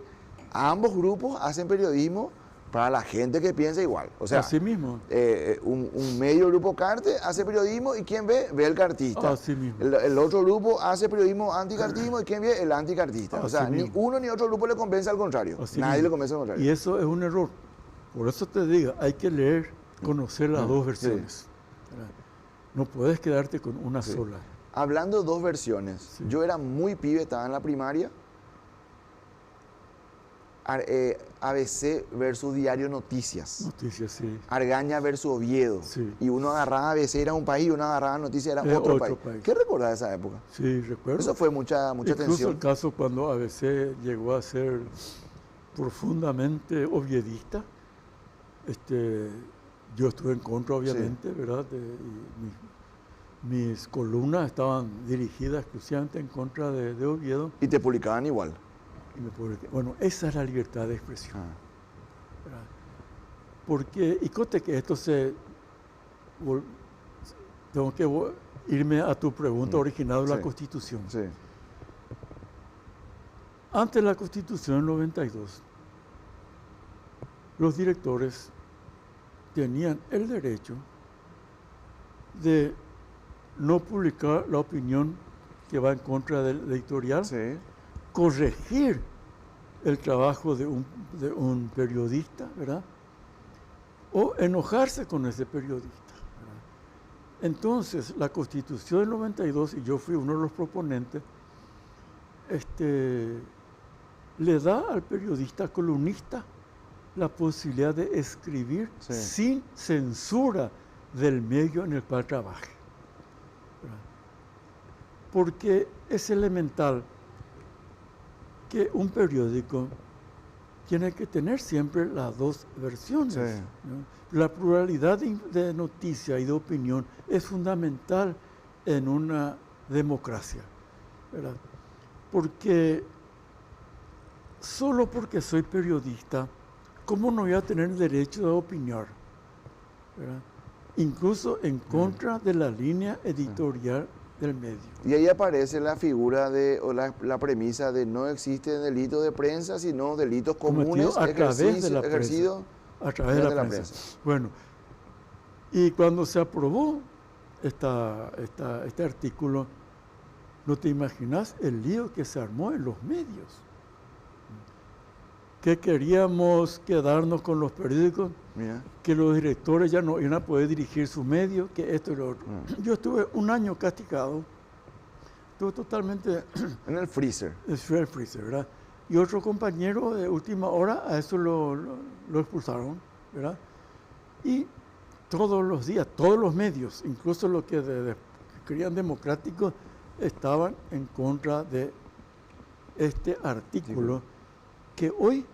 ambos grupos hacen periodismo para la gente que piensa igual. O sea, así mismo. Un medio grupo Carte hace periodismo y quien ve el cartista. Así mismo. El otro grupo hace periodismo anticartismo y quien ve el anticartista. Así o sea, mismo. ni uno ni otro grupo le convence al contrario. Así Nadie mismo. le convence al contrario. Y eso es un error. Por eso te digo, hay que leer, conocer las dos versiones. Sí. No puedes quedarte con una sola. Hablando de dos versiones, yo era muy pibe, estaba en la primaria. ABC versus Diario Noticias. Noticias, sí. Argaña versus Oviedo. Sí. Y uno agarraba ABC, era un país, y uno agarraba Noticias, era otro país. ¿Qué recordás de esa época? Sí, recuerdo. Eso fue mucha Incluso tensión. Incluso el caso cuando ABC llegó a ser profundamente oviedista. Yo estuve en contra, obviamente, ¿verdad? Mis columnas estaban dirigidas exclusivamente en contra de Oviedo. Y te publicaban igual. Bueno, esa es la libertad de expresión. Porque, y conte que esto tengo que irme a tu pregunta original de la Constitución. Sí. Antes de la Constitución del 92, los directores tenían el derecho de no publicar la opinión que va en contra del editorial, corregir el trabajo de un periodista, ¿verdad? O enojarse con ese periodista, ¿verdad? Entonces, la Constitución del 92, y yo fui uno de los proponentes, le da al periodista columnista la posibilidad de escribir sin censura del medio en el cual trabaje, ¿verdad? Porque es elemental que un periódico tiene que tener siempre las dos versiones. ¿No? La pluralidad de noticia y de opinión es fundamental en una democracia, ¿verdad? Porque solo porque soy periodista, ¿cómo no voy a tener el derecho de opinar? ¿Verdad? Incluso en contra de la línea editorial del medio. Y ahí aparece la figura o la premisa de no existe delito de prensa, sino delitos comunes a través de la ejercidos a través de la prensa. Bueno, y cuando se aprobó este artículo, no te imaginas el lío que se armó en los medios. Que queríamos quedarnos con los periódicos, que los directores ya no iban a poder dirigir su medio, que esto y lo otro. Yo estuve un año castigado, estuve totalmente... En el freezer. El freezer, ¿verdad? Y otro compañero de última hora, a eso lo expulsaron, ¿verdad? Y todos los días, todos los medios, incluso los que creían democráticos, estaban en contra de este artículo. Que hoy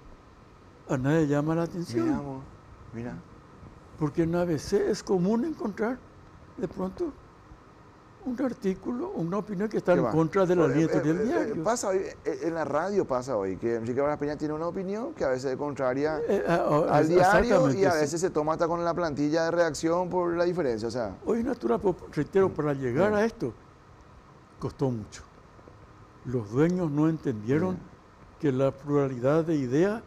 a nadie llama la atención. Mira. Porque en ABC es común encontrar de pronto un artículo, una opinión que está en contra de la línea del diario. Pasa hoy, en la radio pasa hoy, que Enrique Vargas Peña tiene una opinión que a veces es contraria al diario y a veces se toma hasta con la plantilla de reacción por la diferencia. O sea, hoy natural, reitero, para llegar a esto costó mucho. Los dueños no entendieron que la pluralidad de ideas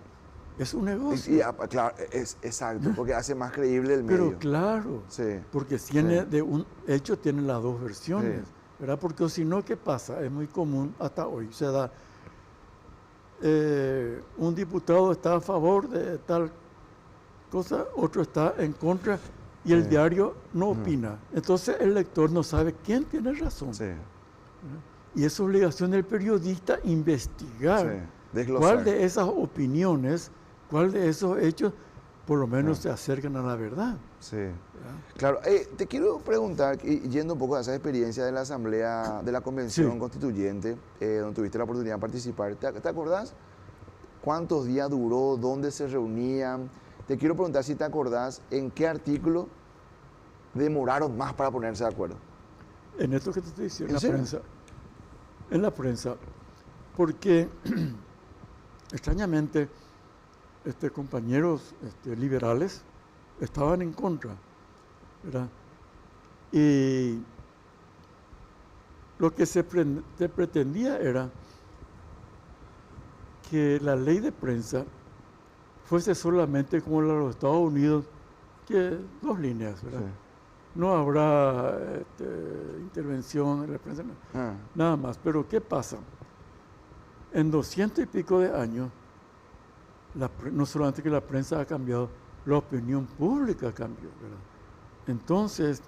es un negocio. Claro, es exacto, porque hace más creíble el medio. Pero claro, porque tiene de un hecho tiene las dos versiones, ¿verdad? Porque si no, ¿qué pasa? Es muy común hasta hoy. Se da, un diputado está a favor de tal cosa, otro está en contra y el diario no opina. Entonces el lector no sabe quién tiene razón. Y es obligación del periodista investigar cuál de esas opiniones, cuál de esos hechos por lo menos se acercan a la verdad. Sí. ¿verdad? Claro, te quiero preguntar, yendo un poco a esa experiencia de la Asamblea, de la Convención Sí. Constituyente, donde tuviste la oportunidad de participar, ¿te acordás cuántos días duró, dónde se reunían? Te quiero preguntar si te acordás en qué artículo demoraron más para ponerse de acuerdo. En esto que te estoy diciendo, ¿En serio? en la prensa, porque extrañamente compañeros liberales estaban en contra, ¿verdad? Y lo que se pretendía era que la ley de prensa fuese solamente como la de los Estados Unidos, que 2 líneas, ¿verdad? Sí. No habrá intervención en la prensa, nada más. Pero ¿qué pasa? En 200 y pico de años, no solamente que la prensa ha cambiado, la opinión pública cambió, ¿verdad? Entonces,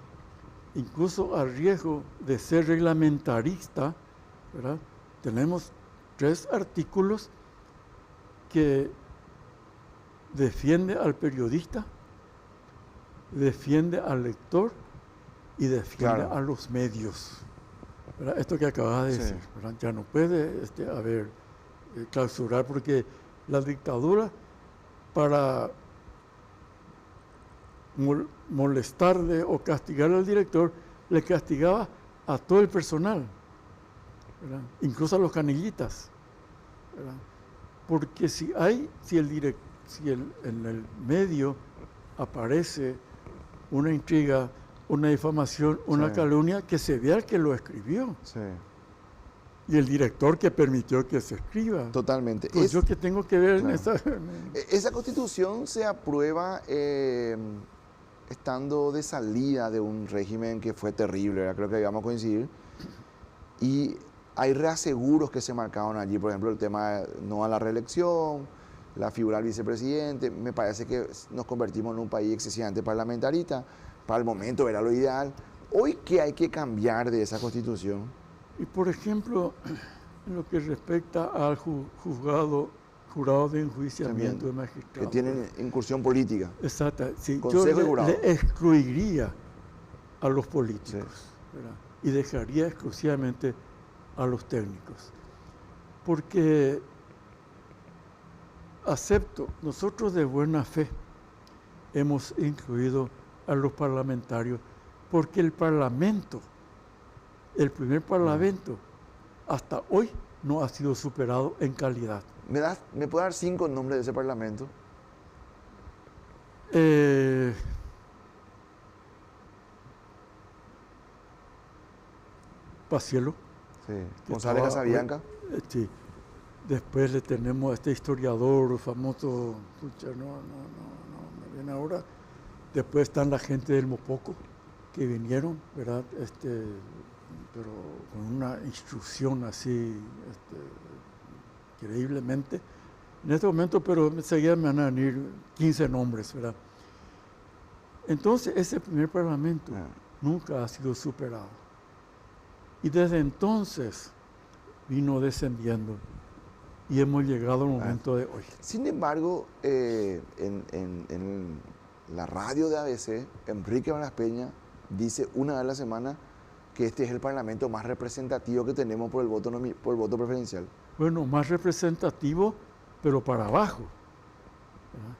incluso a riesgo de ser reglamentarista, ¿verdad? Tenemos 3 artículos que defiende al periodista, defiende al lector y defiende Claro. a los medios. ¿Verdad? Esto que acabas de Sí. decir, ¿verdad? Ya no puede clausurar, porque la dictadura, para molestarle o castigar al director, le castigaba a todo el personal, ¿verdad? Incluso a los canillitas, ¿verdad? Porque en el medio aparece una intriga, una difamación, una Sí. calumnia, que se vea el que lo escribió Sí, y el director que permitió que se escriba. totalmente. Pues yo qué tengo que ver en Claro. esa... Esa constitución se aprueba estando de salida de un régimen que fue terrible, ¿verdad? Creo que íbamos a coincidir. Y hay reaseguros que se marcaron allí, por ejemplo, el tema de no a la reelección, la figura del vicepresidente. Me parece que nos convertimos en un país excesivamente parlamentarista. Para el momento era lo ideal. Hoy, ¿qué hay que cambiar de esa constitución? Y por ejemplo, en lo que respecta al jurado de enjuiciamiento de Que magistrados. tienen incursión política. Exacto, sí, Consejo yo y jurado. le excluiría a los políticos, ¿verdad? Y dejaría exclusivamente a los técnicos. Porque acepto, nosotros de buena fe hemos incluido a los parlamentarios, porque el Parlamento, el primer Parlamento, hasta hoy no ha sido superado en calidad. ¿Me puede dar 5 nombres de ese parlamento? Pacielo. Sí. que González estaba- Casabianca. Sí. Después le tenemos a este historiador famoso, pucha, no me viene ahora. Después están la gente del Mopoco, que vinieron, ¿verdad? Pero con una instrucción así, increíblemente. En este momento, pero enseguida me van a venir 15 nombres, ¿verdad? Entonces, ese primer parlamento nunca ha sido superado. Y desde entonces vino descendiendo y hemos llegado al momento de hoy. Sin embargo, en la radio de ABC, Enrique Varas Peña dice una vez a la semana que este es el parlamento más representativo que tenemos por el voto preferencial. Bueno, más representativo, pero para abajo, ¿verdad?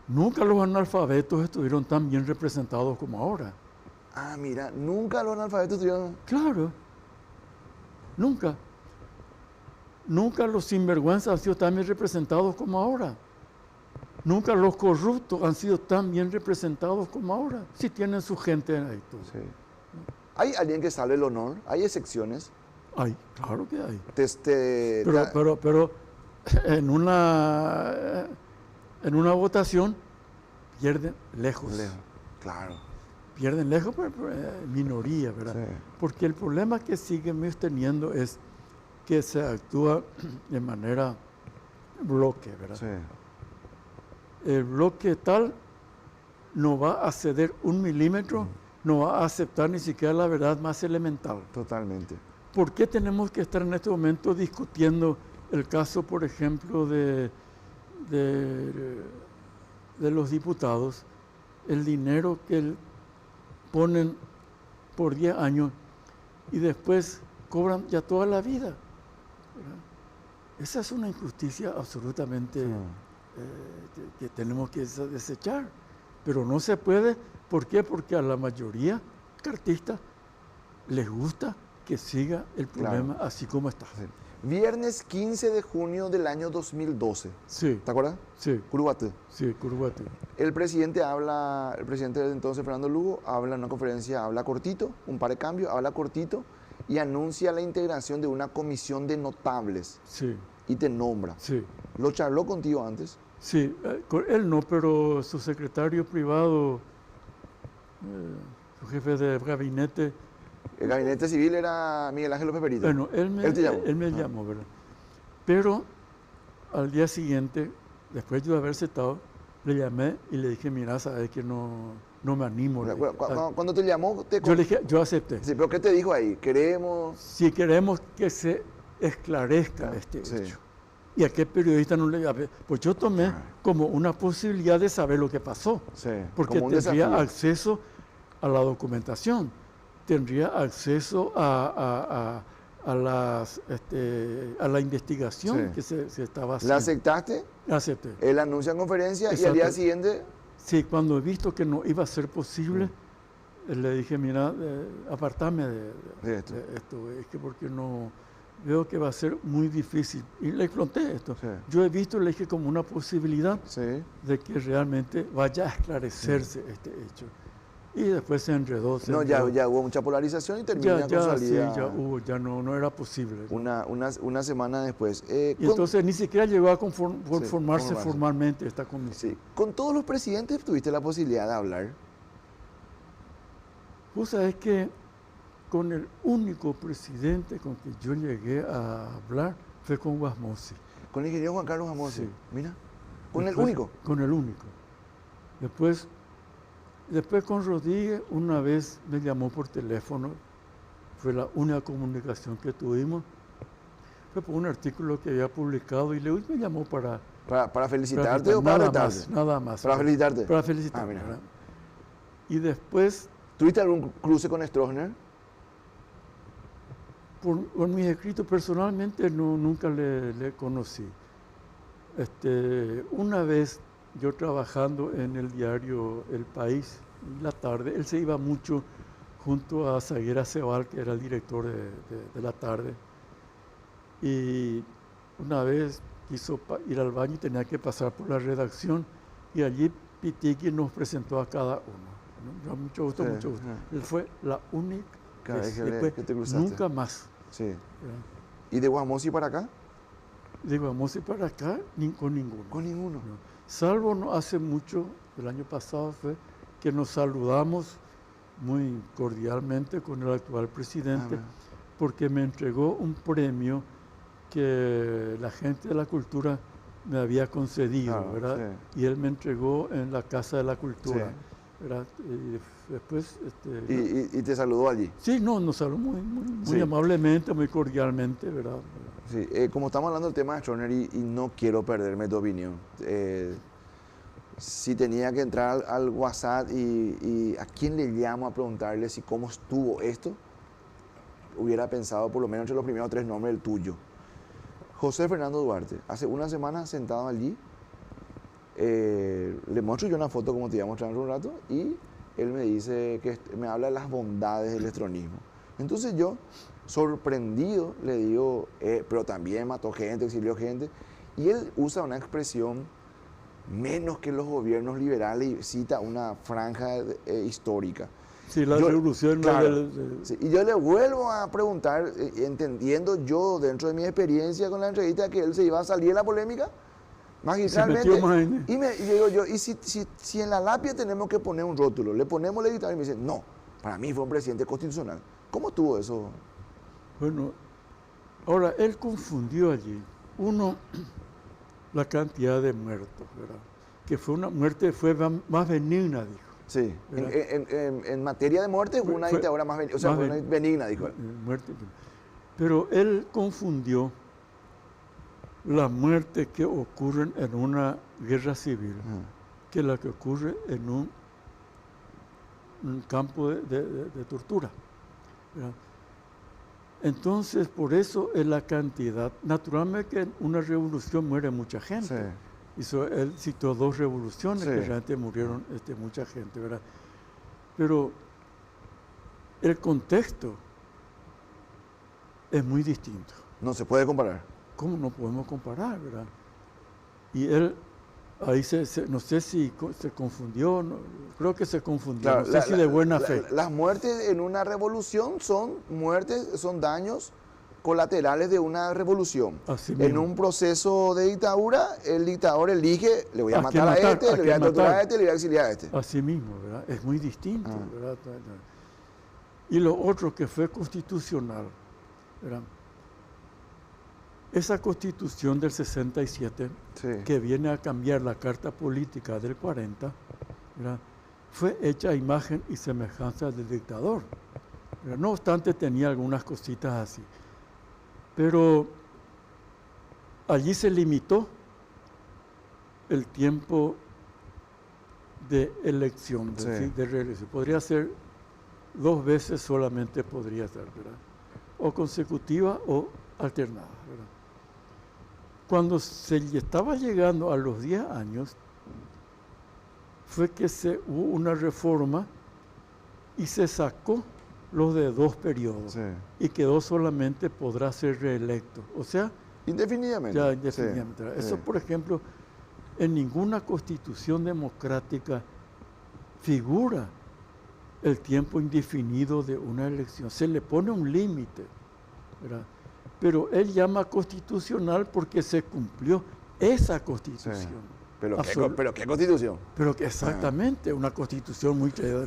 Nunca los analfabetos estuvieron tan bien representados como ahora. Ah, mira, nunca los analfabetos tuvieron... Claro, nunca. Nunca los sinvergüenzas han sido tan bien representados como ahora. Nunca los corruptos han sido tan bien representados como ahora. Sí tienen su gente ahí todo. Sí. ¿Hay alguien que salve el honor? ¿Hay excepciones? Hay, claro que hay. Pero en una votación pierden lejos. Claro. Pierden lejos, pero minoría, ¿verdad? Sí. Porque el problema que seguimos teniendo es que se actúa de manera bloque, ¿verdad? Sí. El bloque tal no va a ceder 1 milímetro, no va a aceptar ni siquiera la verdad más elemental. Totalmente. ¿Por qué tenemos que estar en este momento discutiendo el caso, por ejemplo, de de los diputados, el dinero que ponen por 10 años y después cobran ya toda la vida, ¿verdad? Esa es una injusticia absolutamente que tenemos que desechar, pero no se puede. ¿Por qué? Porque a la mayoría cartistas les gusta que siga el problema así como está. Sí. Viernes 15 de junio del año 2012. Sí. ¿Te acuerdas? Sí. Curuguatú. Sí, Curuguatú. El presidente de entonces, Fernando Lugo, habla en una conferencia, habla cortito, un par de cambios, habla cortito y anuncia la integración de una comisión de notables. Sí. Y te nombra. Sí. ¿Lo charló contigo antes? Sí, él no, pero su secretario privado, su jefe de gabinete. El gabinete civil era Miguel Ángel López Perito. Bueno, él me llamó, ¿verdad? Pero al día siguiente, después de haber estado, le llamé y le dije, mira, sabes que no me animo. Cuando te llamó, yo le dije, yo acepté. Sí, pero ¿qué te dijo ahí? Queremos... Si queremos que se esclarezca este hecho. ¿Y a qué periodista no le llamé? Pues yo tomé como una posibilidad de saber lo que pasó. Sí, porque tendría acceso a la documentación, tendría acceso a la investigación que se estaba haciendo. ¿La aceptaste? Acepté. Él anuncia en conferencia. Exacto. Y al día siguiente... Sí, cuando he visto que no iba a ser posible, le dije, mira, apartame de esto. Es que porque no... Veo que va a ser muy difícil. Y le conté esto. Sí. Yo he visto, le dije, como una posibilidad de que realmente vaya a esclarecerse este hecho. Y después se enredó. Ya hubo mucha polarización y terminó con salida. Sí, ya hubo, ya no era posible. Una semana después. Y entonces ni siquiera llegó a conformarse formalmente esta comisión. Sí. ¿Con todos los presidentes tuviste la posibilidad de hablar? Vos sabés que con el único presidente con que yo llegué a hablar fue con Guasmosi. ¿Con el ingeniero Juan Carlos Guasmosi? Sí. Mira, ¿con el único? Con el único. Después con Rodríguez, una vez me llamó por teléfono, fue la única comunicación que tuvimos. Fue por un artículo que había publicado y luego me llamó para felicitarte o para retarte? Nada más. ¿Para felicitarte? Para felicitarme. Y después... ¿Tuviste algún cruce con Stroessner? Por mis escritos personalmente nunca le conocí. Una vez yo trabajando en el diario El País, en la tarde, él se iba mucho junto a Zaguera Cebal, que era el director de la tarde, y una vez quiso ir al baño y tenía que pasar por la redacción, y allí Pitiqui nos presentó a cada uno. ¿No? Mucho gusto. Él fue la única vez que te cruzaste. Nunca más. Sí. ¿Y de Guasmosi para acá? De Guasmosi para acá, con ninguno. ¿Con ninguno? No. Salvo no hace mucho, el año pasado fue, que nos saludamos muy cordialmente con el actual presidente, porque me entregó un premio que la gente de la cultura me había concedido, ¿verdad? Sí. Y él me entregó en la Casa de la Cultura. Sí. ¿Verdad? Y después... ¿Y te saludó allí? Sí, nos saludó muy amablemente, muy cordialmente, ¿verdad? Sí, como estamos hablando del tema de Stroessner y no quiero perderme tu opinión, si tenía que entrar al WhatsApp y a quién le llamo a preguntarle si cómo estuvo esto, hubiera pensado por lo menos entre los primeros 3 nombres el tuyo. José Fernando Duarte, hace una semana sentado allí, le muestro yo una foto como te iba a mostrar en un rato y él me dice que me habla de las bondades del estronismo. Entonces yo, sorprendido, le digo, pero también mató gente, exilió gente, y él usa una expresión menos que los gobiernos liberales y cita una franja histórica. Sí, la revolución. Claro, sí, y yo le vuelvo a preguntar, entendiendo yo dentro de mi experiencia con la entrevista que él se iba a salir de la polémica magistralmente. Y digo yo, ¿y si en la lápida tenemos que poner un rótulo, le ponemos la dictadura? Y me dice, no, para mí fue un presidente constitucional. ¿Cómo tuvo eso? Bueno, ahora, él confundió allí, la cantidad de muertos, ¿verdad? Que fue una muerte, fue más benigna, dijo. Sí, en materia de muerte fue una dictadura más benigna, o sea, fue benigna, dijo él. Pero él confundió la muerte que ocurre en una guerra civil, que la que ocurre en un campo de tortura, ¿verdad? Entonces, por eso es la cantidad. Naturalmente que en una revolución muere mucha gente. Sí. Él citó 2 revoluciones que realmente murieron mucha gente, ¿verdad? Pero el contexto es muy distinto. No se puede comparar. ¿Cómo no podemos comparar, verdad? Y él, ahí no sé si se confundió, no, creo que se confundió, claro, no sé si de buena fe. Las muertes en una revolución son daños colaterales de una revolución. En un proceso de dictadura, el dictador elige, le voy a matar a este, le voy a torturar a este, le voy a exiliar a este. Así mismo, ¿verdad? Es muy distinto, ¿verdad? Y lo otro que fue constitucional, ¿verdad? Esa constitución del 67, que viene a cambiar la carta política del 40, ¿verdad?, fue hecha a imagen y semejanza del dictador, ¿verdad? No obstante, tenía algunas cositas así. Pero allí se limitó el tiempo de elección, de reelección. Podría ser 2 veces solamente, podría ser, ¿verdad? O consecutiva o alternada, ¿verdad? Cuando se estaba llegando a los 10 años, fue que hubo una reforma y se sacó los de 2 periodos y quedó solamente podrá ser reelecto. O sea, indefinidamente. Ya indefinidamente. Eso, por ejemplo, en ninguna constitución democrática figura el tiempo indefinido de una elección. Se le pone un límite, ¿verdad? Pero él llama constitucional porque se cumplió esa constitución. ¿Pero qué constitución? Pero que exactamente, una constitución muy creada.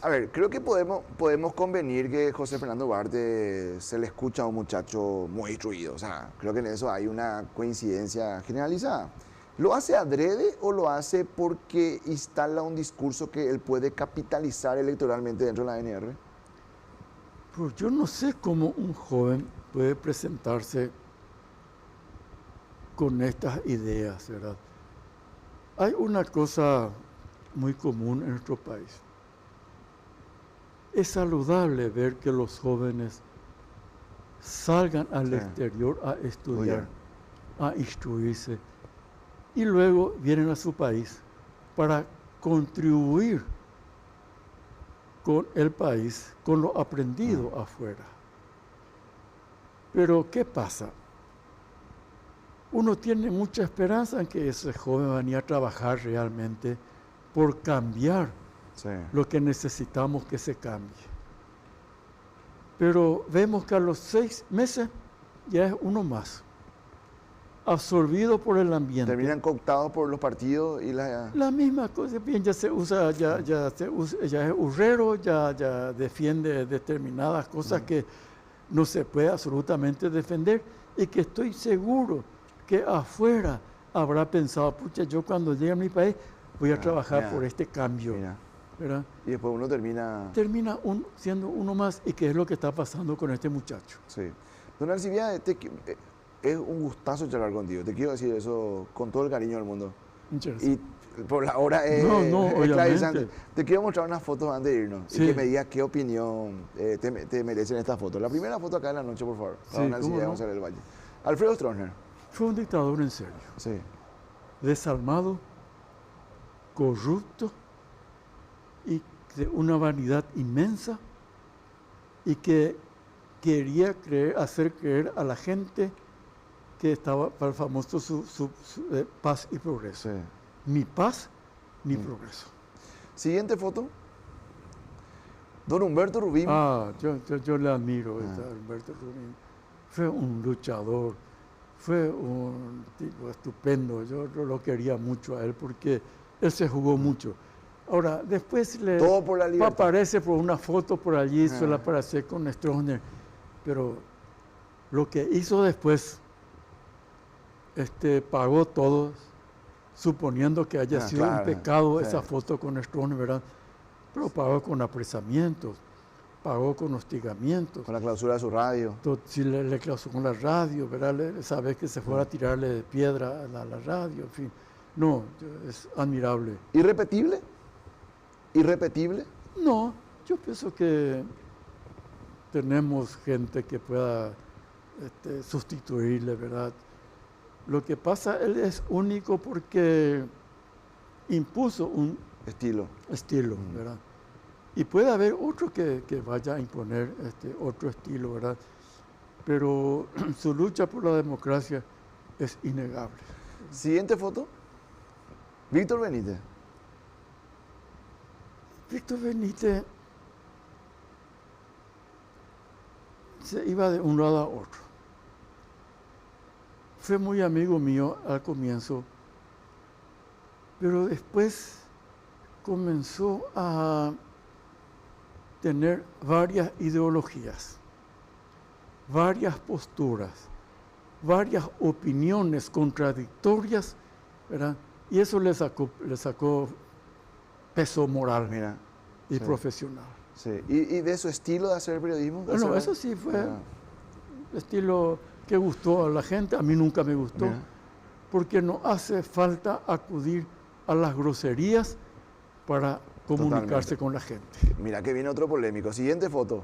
A ver, creo que podemos convenir que José Fernando Ugarte se le escucha a un muchacho muy instruido. O sea, creo que en eso hay una coincidencia generalizada. ¿Lo hace adrede o lo hace porque instala un discurso que él puede capitalizar electoralmente dentro de la ANR? Pues yo no sé cómo un joven puede presentarse con estas ideas, ¿verdad? Hay una cosa muy común en nuestro país. Es saludable ver que los jóvenes salgan al exterior a estudiar, a instruirse, y luego vienen a su país para contribuir con el país, con lo aprendido afuera. Pero, ¿qué pasa? Uno tiene mucha esperanza en que ese joven va a venir a trabajar realmente por cambiar lo que necesitamos que se cambie. Pero vemos que a los 6 meses ya es uno más, absorbido por el ambiente. Terminan cooptados por los partidos y la misma cosa. Bien, ya se usa, ya es urrero, ya defiende determinadas cosas que no se puede absolutamente defender, y que estoy seguro que afuera habrá pensado, pucha, yo cuando llegue a mi país voy a trabajar por este cambio. ¿Verdad? Y después uno termina siendo uno más, y que es lo que está pasando con este muchacho. Sí. Don Alcibiades, es un gustazo charlar contigo. Te quiero decir eso con todo el cariño del mundo. Muchas gracias. Y por la hora es esclavizante. Te quiero mostrar unas fotos antes de irnos y que me digas qué opinión te merecen estas fotos. La primera foto acá en la noche, por favor. Para Don Alcibiades González del Valle. Alfredo Stroessner. Fue un dictador en serio. Desalmado, corrupto y de una vanidad inmensa, y que quería hacer creer a la gente que estaba para el famoso paz y progreso. Ni paz ni progreso. Siguiente foto. Don Humberto Rubín. Yo le admiro a Humberto Rubín. Fue un luchador, fue un tipo estupendo. Yo lo quería mucho a él porque él se jugó mucho. Ahora, después todo por la libertad. Aparece por una foto por allí, suele aparecer con Stroessner, pero lo que hizo después, pagó todo, suponiendo que haya sido un pecado esa foto con Stroessner, ¿verdad? Pero pagó con apresamientos, pagó con hostigamientos. Con la clausura de su radio. Sí, le clausuró con la radio, ¿verdad? Sabes que se fuera a tirarle piedra a la radio, en fin. No, es admirable. ¿Irrepetible? ¿Irrepetible? No, yo pienso que tenemos gente que pueda sustituirle, ¿verdad? Lo que pasa, él es único porque impuso un Estilo. ¿verdad? Y puede haber otro que vaya a imponer otro estilo, ¿verdad? Pero su lucha por la democracia es innegable. Siguiente foto. Víctor Benítez. Víctor Benítez se iba de un lado a otro. Fue muy amigo mío al comienzo, pero después comenzó a tener varias ideologías, varias posturas, varias opiniones contradictorias, ¿verdad? Y eso le sacó peso moral, Mira, y sí, profesional. Sí. ¿Y de su estilo de hacer periodismo? Bueno, eso sí fue estilo que gustó a la gente, a mí nunca me gustó, Mira. porque no hace falta acudir a las groserías para comunicarse Totalmente. con la gente. Mira que viene otro polémico. Siguiente foto.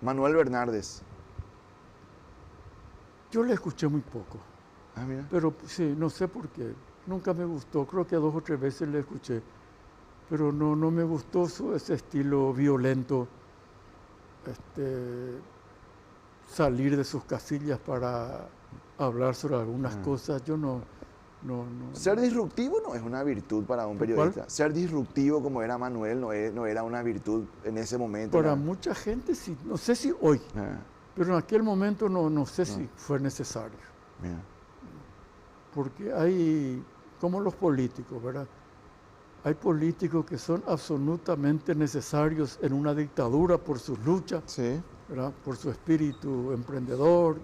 Manuel Bernardes. Yo le escuché muy poco, Ah, mira. pero sí, no sé por qué, nunca me gustó, creo que 2 o 3 veces le escuché, pero no me gustó ese estilo violento, salir de sus casillas para hablar sobre algunas cosas. Yo no. Ser disruptivo no es una virtud para un periodista. ¿Cuál? Ser disruptivo como era Manuel no era una virtud en ese momento. Para mucha gente sí, no sé si hoy, pero en aquel momento no sé si fue necesario. Mira. Porque hay, como los políticos, ¿verdad? Hay políticos que son absolutamente necesarios en una dictadura por sus luchas, Sí. ¿verdad? Por su espíritu emprendedor,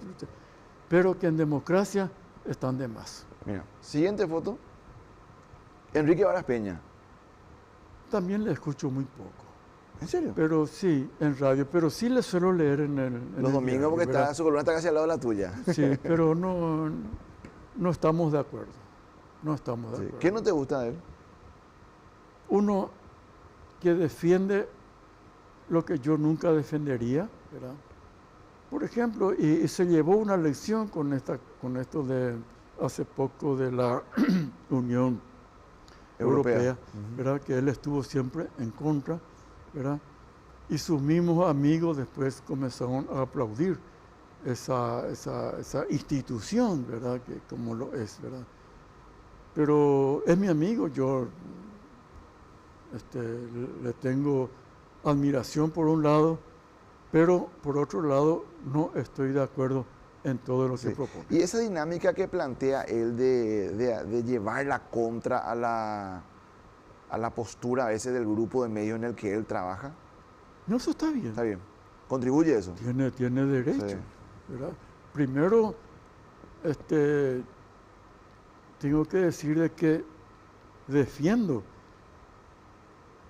pero que en democracia están de más. Mira. Siguiente foto. Enrique Varas Peña. También le escucho muy poco. ¿En serio? Pero sí, en radio, pero sí le suelo leer en Los domingos diario, porque ¿verdad? su columna está casi al lado de la tuya. Sí, pero no estamos de acuerdo. No estamos de Sí. acuerdo. ¿Qué no te gusta de él? Uno que defiende lo que yo nunca defendería, ¿verdad? Por ejemplo, y se llevó una lección con esto de hace poco de la Unión Europea, ¿verdad? Que él estuvo siempre en contra, ¿verdad? Y sus mismos amigos después comenzaron a aplaudir esa institución, ¿verdad? Que como lo es, ¿verdad? Pero es mi amigo, yo le tengo admiración por un lado, pero por otro lado no estoy de acuerdo en todo lo que propone. Y esa dinámica que plantea él de llevar la contra a la postura a veces del grupo de medios en el que él trabaja. No, eso está bien. Está bien. ¿Contribuye eso? Tiene derecho, Sí. ¿verdad? Primero, tengo que decir de que defiendo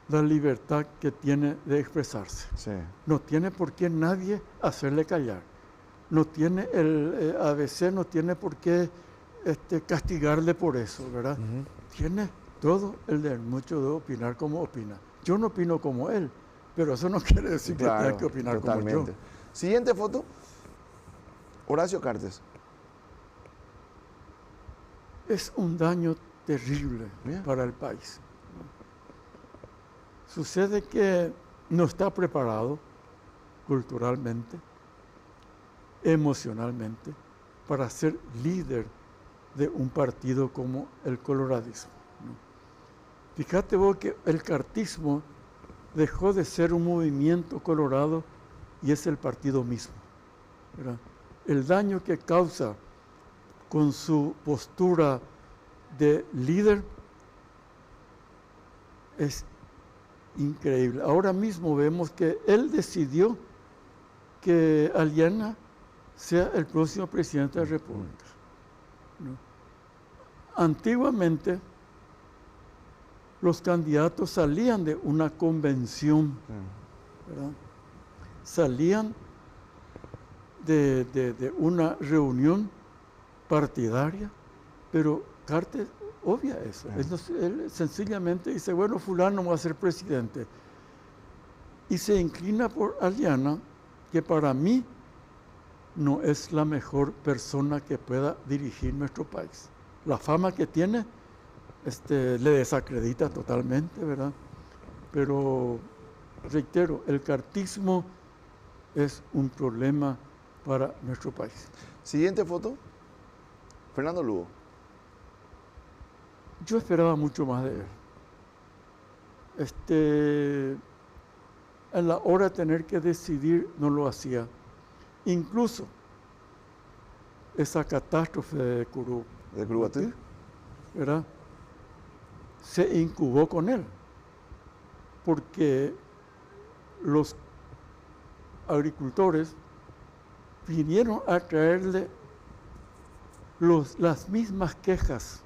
la libertad que tiene de expresarse. Sí. No tiene por qué nadie hacerle callar. No tiene el ABC no tiene por qué castigarle por eso, ¿verdad? Tiene todo el derecho de opinar como opina. Yo no opino como él, pero eso no quiere decir que tenga que opinar totalmente. como yo. Siguiente foto. Horacio Cartes. Es un daño terrible Bien. para el país. Sucede que no está preparado culturalmente, emocionalmente, para ser líder de un partido como el coloradismo, ¿no? Fíjate vos que el cartismo dejó de ser un movimiento colorado y es el partido mismo, ¿verdad? El daño que causa con su postura de líder es increíble. Ahora mismo vemos que él decidió que Aliana sea el próximo presidente de la República, ¿no? Antiguamente, los candidatos salían de una convención, ¿verdad? Salían de una reunión partidaria, pero Cartes obvia eso. Él sencillamente dice, bueno, fulano va a ser presidente. Y se inclina por Aliana, que para mí no es la mejor persona que pueda dirigir nuestro país. La fama que tiene le desacredita totalmente, ¿verdad? Pero, reitero, el cartismo es un problema para nuestro país. Siguiente foto, Fernando Lugo. Yo esperaba mucho más de él. A la hora de tener que decidir, no lo hacía. Incluso esa catástrofe de Curuguatí, ¿verdad? Se incubó con él, porque los agricultores vinieron a traerle las mismas quejas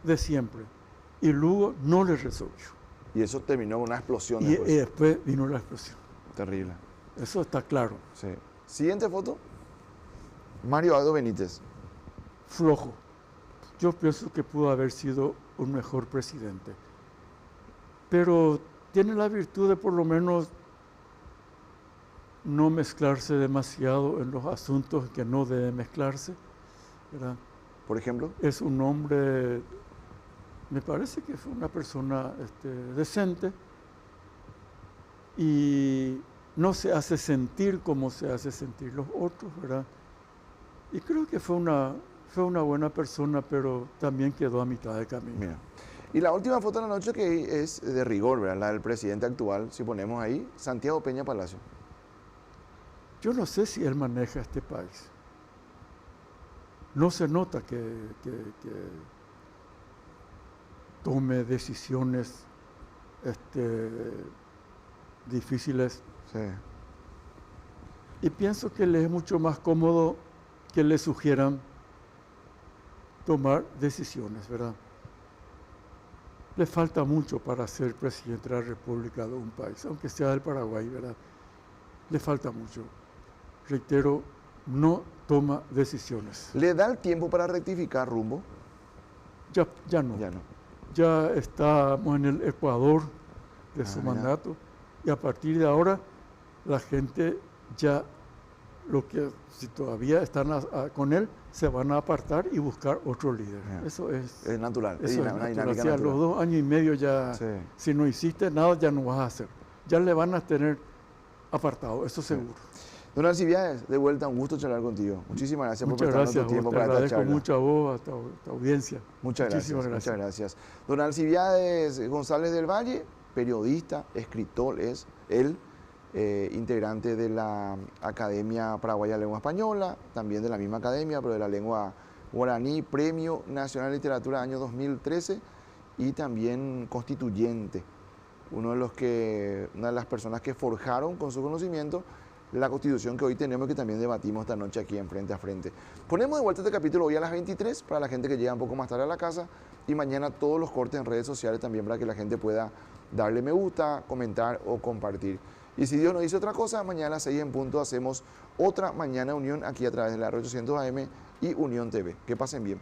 de siempre, y Lugo no les resolvió. Y eso terminó con una explosión Y después. después vino la explosión. Terrible. Eso está claro. Sí. Siguiente foto, Mario Aldo Benítez. Flojo. Yo pienso que pudo haber sido un mejor presidente. Pero tiene la virtud de por lo menos no mezclarse demasiado en los asuntos que no deben mezclarse, ¿verdad? Por ejemplo. Es un hombre, me parece que fue una persona decente y no se hace sentir como se hace sentir los otros, ¿verdad? Y creo que fue una buena persona, pero también quedó a mitad de camino. Mira. Y la última foto de la noche que es de rigor, ¿verdad? La del presidente actual, si ponemos ahí, Santiago Peña Palacio. Yo no sé si él maneja este país. No se nota que tome decisiones difíciles. Sí. Y pienso que le es mucho más cómodo que le sugieran tomar decisiones, ¿verdad? Le falta mucho para ser presidente de la República de un país, aunque sea del Paraguay, ¿verdad? Le falta mucho. Reitero, no toma decisiones. ¿Le da el tiempo para rectificar rumbo? Ya no. Ya no. Ya estamos en el Ecuador de su mandato y a partir de ahora la gente ya, si todavía están con él, se van a apartar y buscar otro líder. Eso es natural. Eso es una natural. dinámica Si a natural. los 2 años y medio ya, Sí. si no hiciste nada, ya no vas a hacer. Ya le van a tener apartado, eso seguro. Don Alcibiades, de vuelta, un gusto charlar contigo. Muchísimas gracias Muchas por prestarnos gracias, tu tiempo te para esta agradezco charla. mucho a vos, a tu audiencia. Muchas Muchísimas gracias. Muchas gracias. Don Alcibiades González del Valle, periodista, escritor, es él, integrante de la Academia Paraguaya de Lengua Española, también de la misma academia, pero de la lengua guaraní, Premio Nacional de Literatura año 2013 y también constituyente, una de las personas que forjaron con su conocimiento la Constitución que hoy tenemos y que también debatimos esta noche aquí en Frente a Frente. Ponemos de vuelta este capítulo hoy a las 23 para la gente que llega un poco más tarde a la casa y mañana todos los cortes en redes sociales también para que la gente pueda darle me gusta, comentar o compartir. Y si Dios nos dice otra cosa, mañana a las 6 en punto hacemos otra Mañana Unión aquí a través de la Radio 800 AM y Unión TV. Que pasen bien.